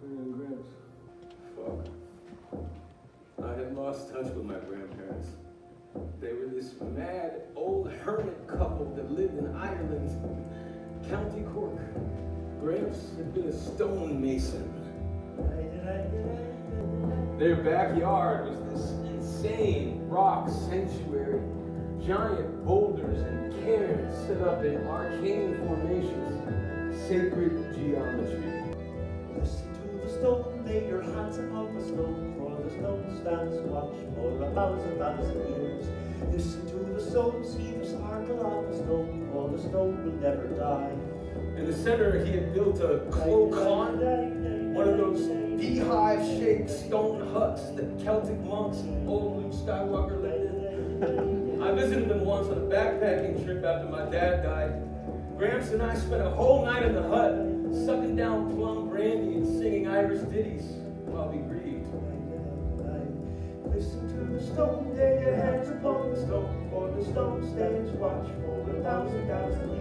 F: Gramps. Fuck. I had lost touch with my grandparents. They were this mad old hermit couple that lived in Ireland, County Cork. Gramps had been a stonemason. Their backyard was this insane rock sanctuary. Giant boulders and cairns set up in arcane formations. Sacred geometry.
E: Listen to the stone, lay your hands upon the stone, for the stone stands watch for 1,000 years. Listen to the stone, see the sparkle on the stone, for the stone will never die.
F: In the center, he had built a cloacan, one of those beehive-shaped stone huts that Celtic monks and old Luke Skywalker lived in. I visited them once on a backpacking trip after my dad died. Gramps and I spent a whole night in the hut, sucking down plum brandy and singing Irish ditties while we grieved.
E: Listen to the stone, lay your hands upon the stone, for the stone stands watch for 1,000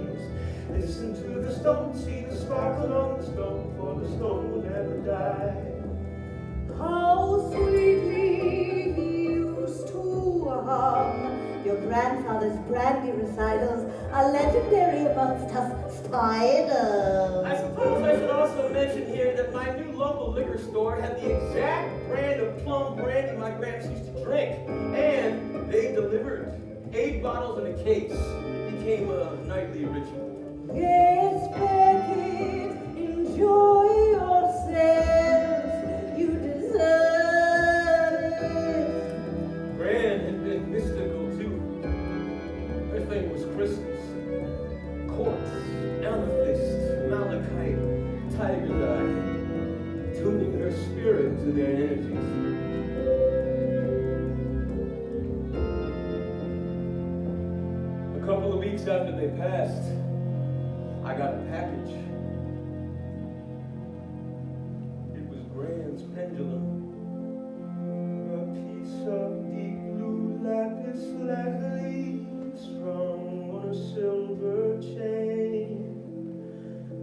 E: years. Listen to the stone, see the sparkle on the stone, for the stone will never die.
B: How sweetly he used to hum your grandfather's brandy recitals, a legendary amongst us spiders.
F: I suppose I should also mention here that my new local liquor store had the exact brand of plum brandy my gramps used to drink, and they delivered 8 bottles in a case. It became a nightly ritual.
B: Yes, Beckett, enjoy yourself. You deserve it.
F: Gran had been mystical too. Her thing was crystals. Quartz, amethyst, malachite, tiger's eye, tuning her spirit to their energies. A couple of weeks after they passed, I got a package. It was Gran's pendulum.
E: A piece of deep blue lapis lazuli strung on a silver chain,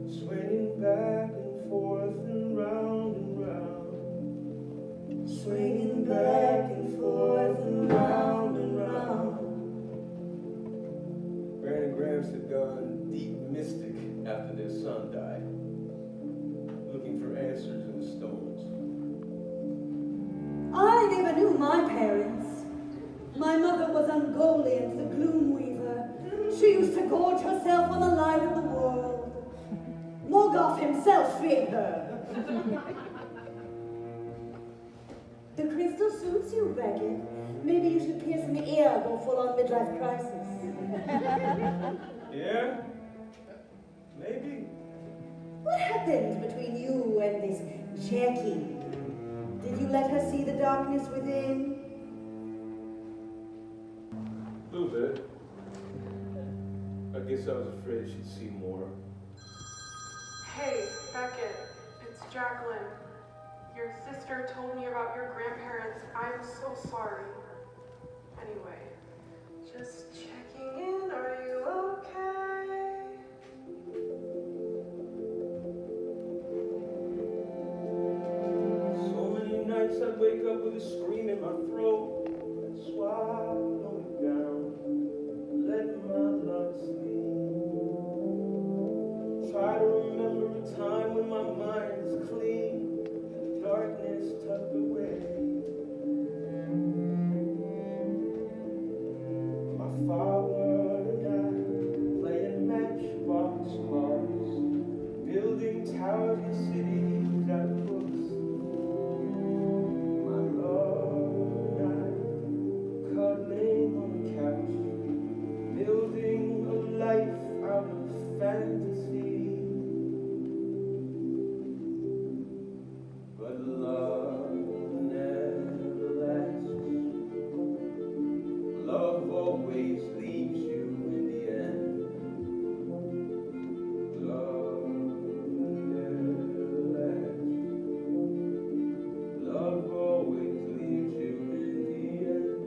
E: swinging back and forth and round and round, swinging back and forth and round and round.
F: Gran and Gramps had gone deep mystic after their son died, looking for answers in the stones.
B: I never knew my parents. My mother was Mongolian, the gloom weaver. She used to gorge herself on the light of the world. Morgoth himself feared her. The crystal suits you, Beckett. Maybe you should pierce in the ear, go full-on midlife crisis.
F: Yeah? Maybe.
B: What happened between you and this Jackie? Did you let her see the darkness within?
F: A little bit. I guess I was afraid she'd see more.
C: Hey, Beckett, it's Jacqueline. Your sister told me about your grandparents. I'm so sorry. Anyway, just checking in. Are you okay?
F: So many nights I'd wake up with a scream in my throat and swallow it down, let my love sleep. Try to remember a time when my mind is clean, darkness tucked away. My father and I playing matchbox cars, building towers and cities out of books. My love and I cuddling on the couch, building a life out of fantasy. But love never lasts. Love always leaves you in the end. Love never lasts. Love always leaves you in the end.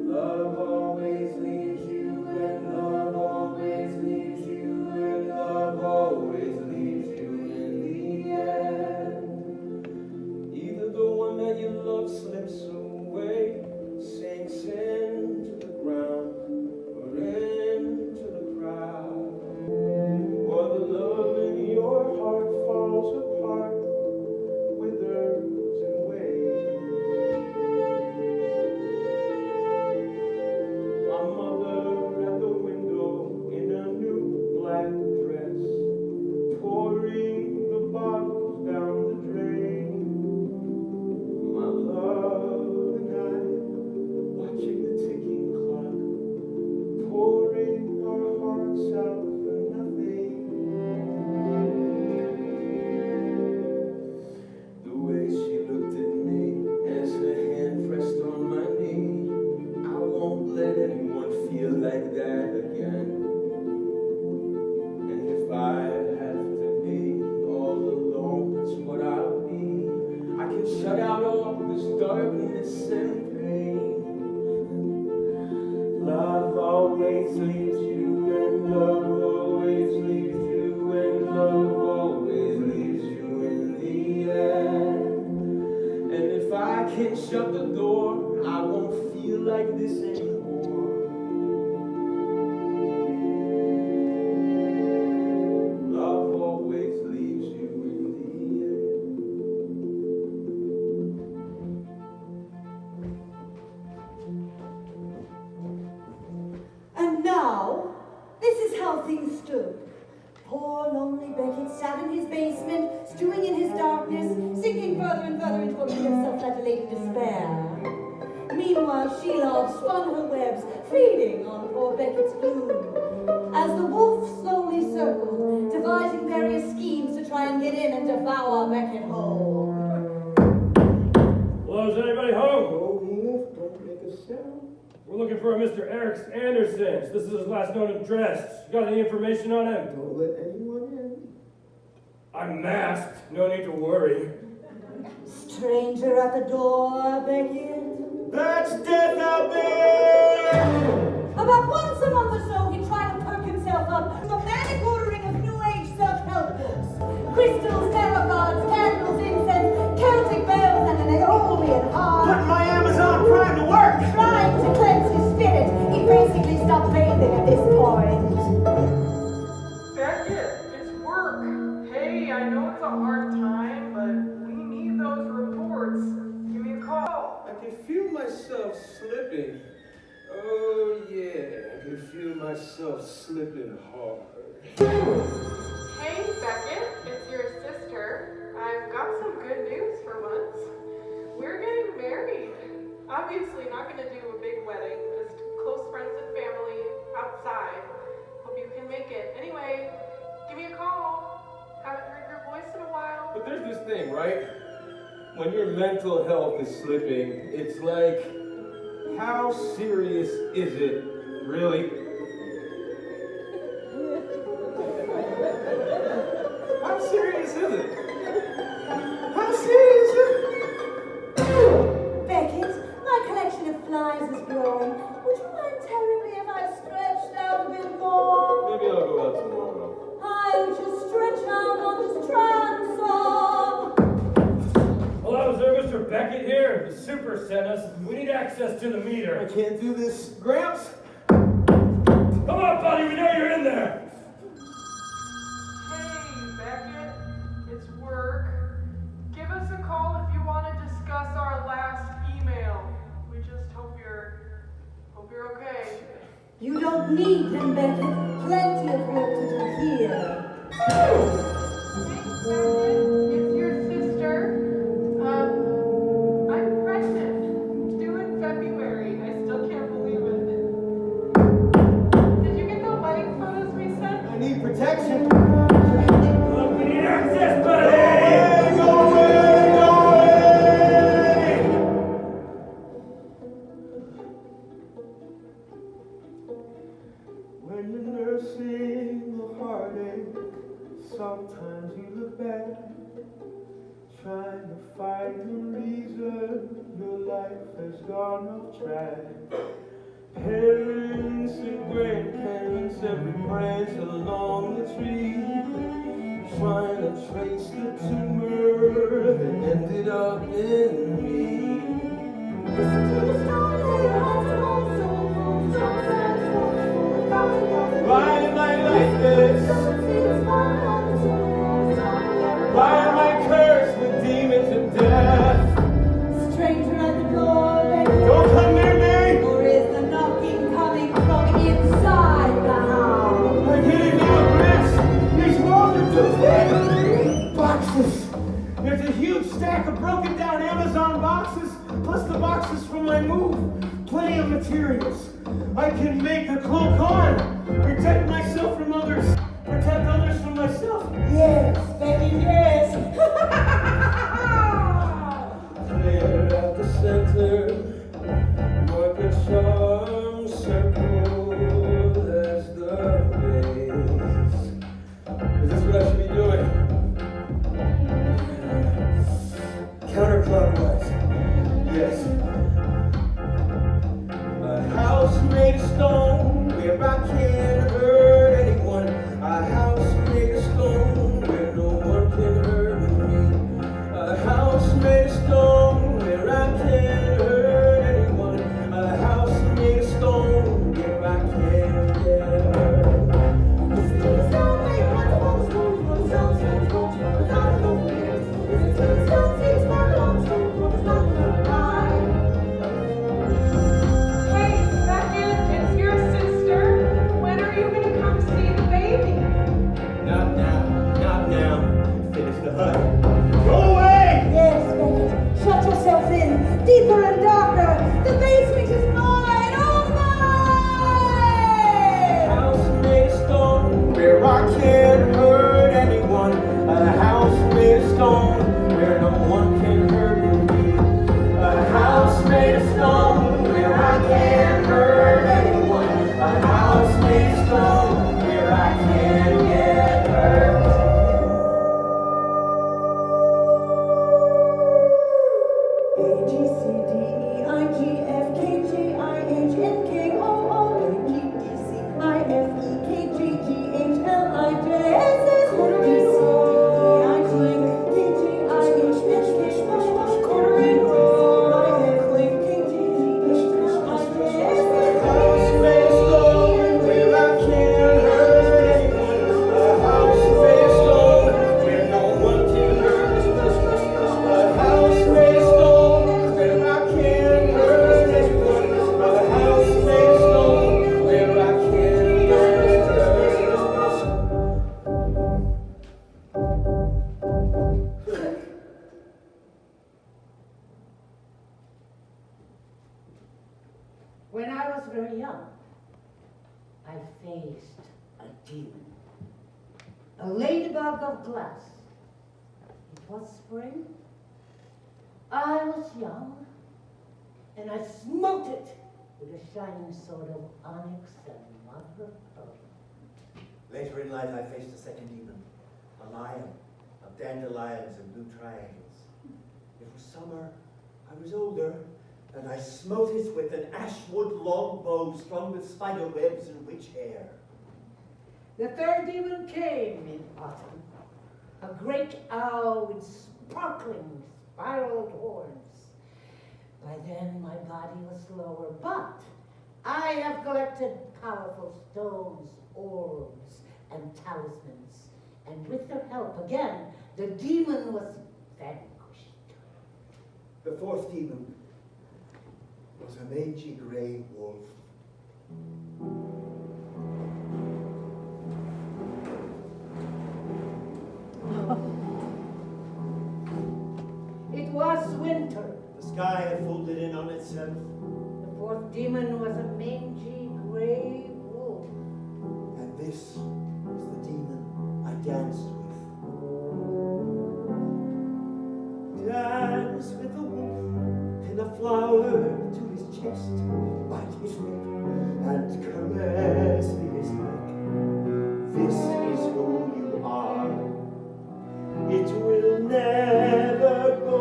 F: Love always leaves you, and love always leaves you, and love always leaves you in the end. Either the one that you love slips away, sinks into the ground, or into the crowd, or the love in your heart falls apart, withers and waves. My mother at the window in a new black dress, pouring the bottles down the drain. My love and I watching the ticking clock, pouring our hearts out for nothing. The way she looked at me as her hand pressed on my knee, I won't let anyone feel like that again. And if I have to be all alone, that's what I'll be. I can shut out all this darkness and pain. Love always leaves you, and love always leaves you, and love always leaves you in the end. And if I can shut the door, I won't feel like this anymore. Love always leaves you in the end.
B: And now, this is how things stood. Poor lonely Beckett sat in his basement, stewing in his darkness, sinking further and further into a pit of self-flagellating despair. Meanwhile, Sheila spun her webs, feeding on poor Beckett's gloom, as the wolf slowly circled, devising various schemes to try and get in and devour Beckett whole.
A: Hello, is anybody home?
F: Go here, don't make a sound.
A: We're looking for a Mr. Eric Anderson. This is his last known address. You got any information on him?
F: Don't let anyone in.
A: I'm masked. No need to worry.
B: Stranger at the door, Beckett.
F: That's death out there!
B: About once a month or so, he'd try to perk himself up from a manic ordering of New Age self-help books. Crystals, tarot cards, candles, incense, Celtic bells, and an Aeolian harp.
G: Put my Amazon Prime to work!
B: Trying to cleanse his spirit, he basically stopped bathing at this point.
H: Beckett, it's work. Hey, I know it's a hard time, but we need those reports. Give me a call.
F: I can feel myself slipping. Oh yeah, I can myself slipping hard.
C: Hey, Beckett, it's your sister. I've got some good news for once. We're getting married. Obviously not going to do a big wedding, just close friends and family outside. Hope you can make it. Anyway, give me a call. Haven't heard your voice in a while.
F: But there's this thing, right? When your mental health is slipping, it's like, how serious is it, really? How serious is it? How serious is it?
B: Beckett, my collection of flies is growing. Would you mind telling me if I stretched out a bit more?
F: Maybe I'll go out tomorrow.
B: I'll just stretch out on this transom.
A: Hello, is there Mr. Beckett here? The super sent us. We need access to the
F: I
A: meter.
F: can't do this, Gramps.
A: Come on, buddy, we know you're in there.
C: Hey, Beckett, it's work. Give us a call if you want to discuss our last email. We just hope you're okay.
B: You don't need them, Beckett. Plenty of work to do here.
C: Hey, Beckett, it's your sister. I'm pregnant. Due in February. I still can't believe it. Did you get the wedding photos we sent?
F: I need protection.
A: Look, we need access, buddy.
F: Go away! Go away! When you're nursing the heartache, sometimes you look back, trying to find the reason your life has gone off track. Parents and grandparents, every branch along the tree, trying to trace the tumor that ended up in me.
B: Listen to the story of your heart's
F: Why am I like this? Why am I cursed with demons and death?
B: Stranger at the door, Beckett.
F: Don't come near me!
B: Or is the knocking coming from inside the house?
F: I'm hitting you with this! These walls are too thick! Boxes! There's a huge stack of broken down Amazon boxes, plus the boxes from my move. Plenty of materials. I can make a cloak on, protect myself from others, protect others from myself.
B: Yes, Beckett, yes.
F: There at the center, mark a charm circle as the base. Is this what I should be doing? Counterclockwise. Yes. A house made of stone where I can't hurt anyone. A house made of stone where no one can hurt me. A house made of stone where I can't hurt anyone. A house made of stone where I can't get hurt.
C: Hey, Beckett, it's your sister. When are you gonna come see the baby?
F: Not now, not now. Finish the hut. Go away!
B: Yes, Beckett. Shut yourself in. Deeper and darker. The basement is mine. All mine!
F: House made of stone where I can't hurt anyone. A house made of stone where no one can hurt me. A house made of stone where I can't hurt anyone. A house made of stone where I can't get hurt.
B: A, G, C, D,
D: faced a demon. A ladybug of glass. It was spring. I was young, and I smote it with a shining sword of onyx and mother of pearl.
E: Later in life, I faced a second demon, a lion of dandelions and blue triangles. It was summer, I was older, and I smote it with an ashwood longbow strung with spider webs and witch hair.
D: The third demon came in autumn, a great owl with sparkling spiraled horns. By then my body was slower, but I have collected powerful stones, orbs, and talismans, and with their help again, the demon was vanquished.
E: The fourth demon was a mangy grey wolf.
D: It was winter.
E: The sky had folded in on itself.
D: The fourth demon was a mangy gray wolf.
E: And this was the demon I danced with. Dance with the wolf, pin a flower to his chest, bite his lip, and caress his neck. This is who you are. It will never go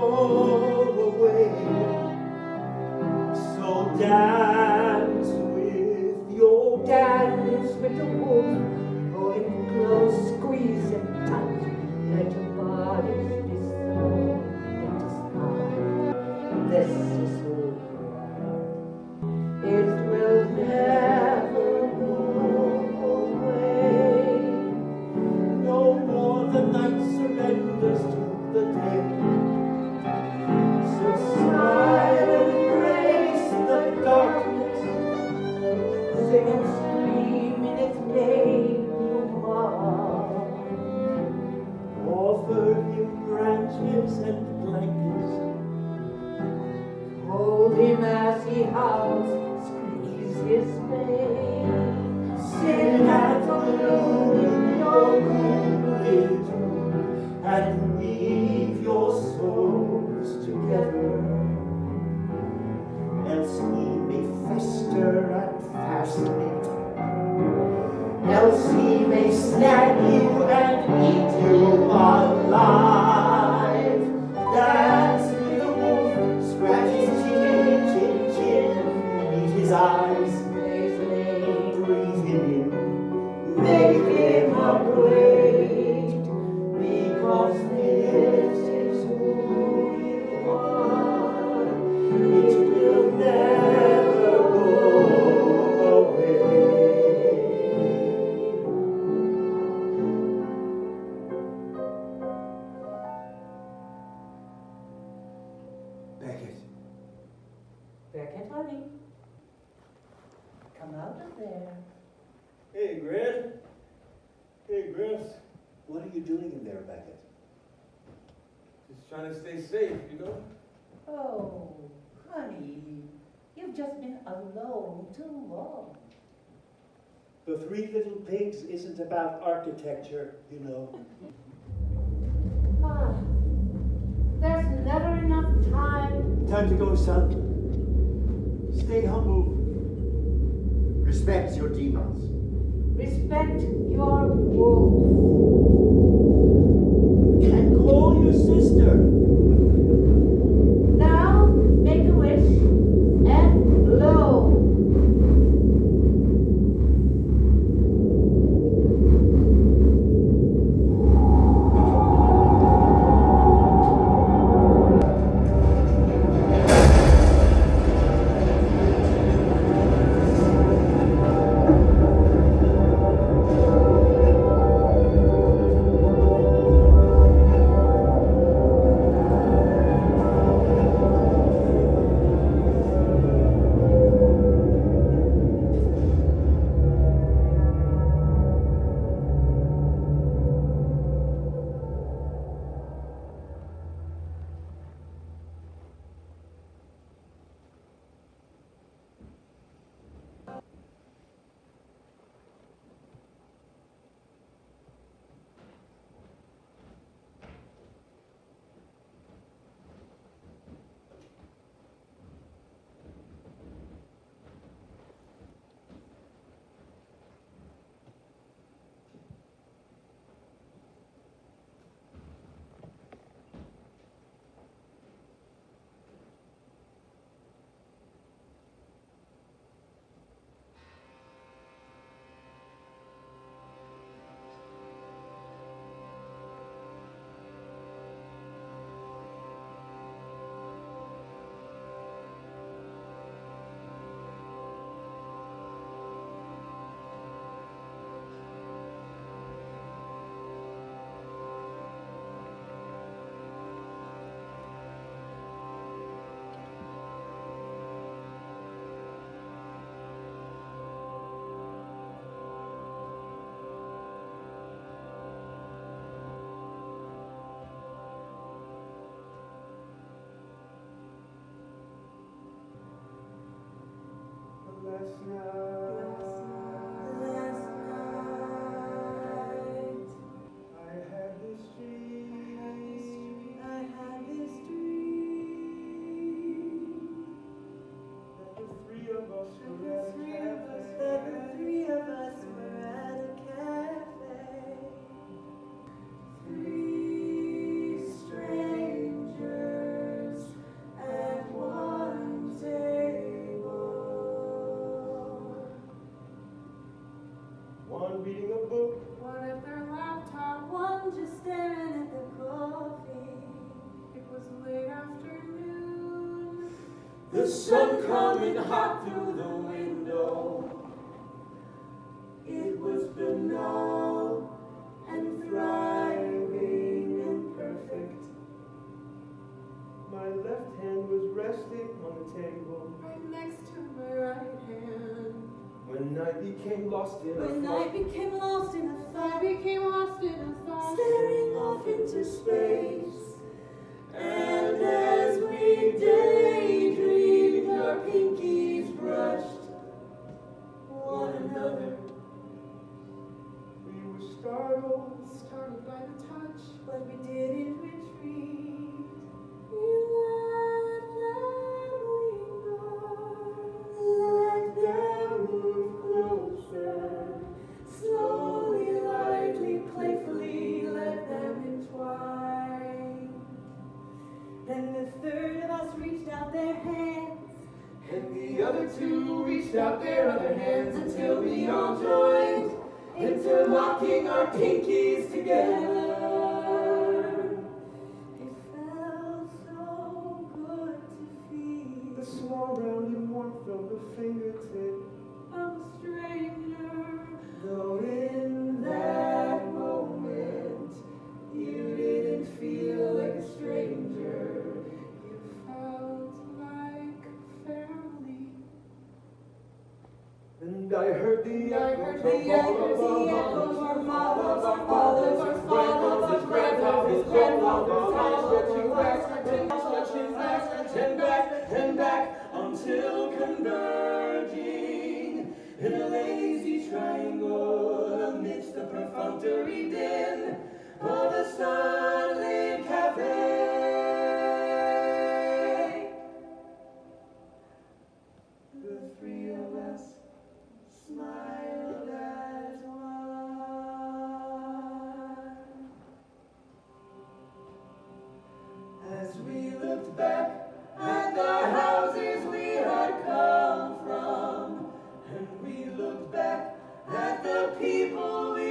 E: away. So dance with your
D: Dance with the wolf, going close, squeeze and tight. Let your bodies dissolve into sky. This is who you are. It will never go away.
E: no more the night surrenders to the day. So smile and embrace the darkness.
D: Sing and scream in its baby heart.
E: Offer him branches and blankets.
D: Hold him as he howls, squeeze his face.
E: Sit at alone in your moonlit room and weave your souls together. Else he may fester and fascinate. Else he may snag you and eat you alive. Dance with the wolf, scratch his chin, meet his eyes, breathe him in, make him afraid, because this is who you are. It will never go away. Beckett.
D: Beckett, honey. Come out of there.
E: Hey, Griff. Hey, Griff. What are you doing in there, Beckett?
F: Just trying to stay safe, you know?
D: Oh, honey, you've just been alone too long.
E: The Three Little Pigs isn't about architecture, you know.
D: Ah, there's never enough time.
E: Time to go, son. Stay humble. Respect your demons.
D: Respect your wolf.
E: And call your sister.
D: Now, make a wish and blow.
F: last night. I had this dream.
B: I had this dream.
F: That the three of us were at a
B: That the
F: cafe.
B: three of us were at a cafe. Three strangers at one table.
F: One reading a book,
C: One at their laptop.
B: One just staring at the coffee.
C: It was late afternoon.
F: the sun coming hot through the window.
B: It was banal and thriving and perfect.
F: My left hand was resting on the table.
C: Right next to my right hand.
F: When night became lost in a
B: When night became lost in a
C: I
B: thought,
C: became lost in a thought.
B: staring off into space. And as we daydreamed, our pinkies brushed one another.
F: we were startled.
C: Startled by the touch.
B: But we didn't retreat. We let them linger, let them move closer. Slowly, lightly, playfully, let them entwine. Then the third of us reached out their hands,
F: And the other two reached out their other hands
B: until we all joined, interlocking our pinkies together. It felt so good to feel
F: the small rounded warmth of the fingertip.
B: of a stranger. Though in that moment you didn't feel like a stranger.
C: You felt like family.
F: And I heard the echoes
B: The
F: of all
B: echoes,
F: of our
B: the echoes,
F: mothers,
B: our fathers, our fathers, our grandfathers, grandfathers,
F: stretching back, and back, until converging in a lazy triangle amidst the perfunctory din of a sunlit cafe.
B: The three of us smiled as one. As we looked back at the houses we had come from, and we looked back at the people we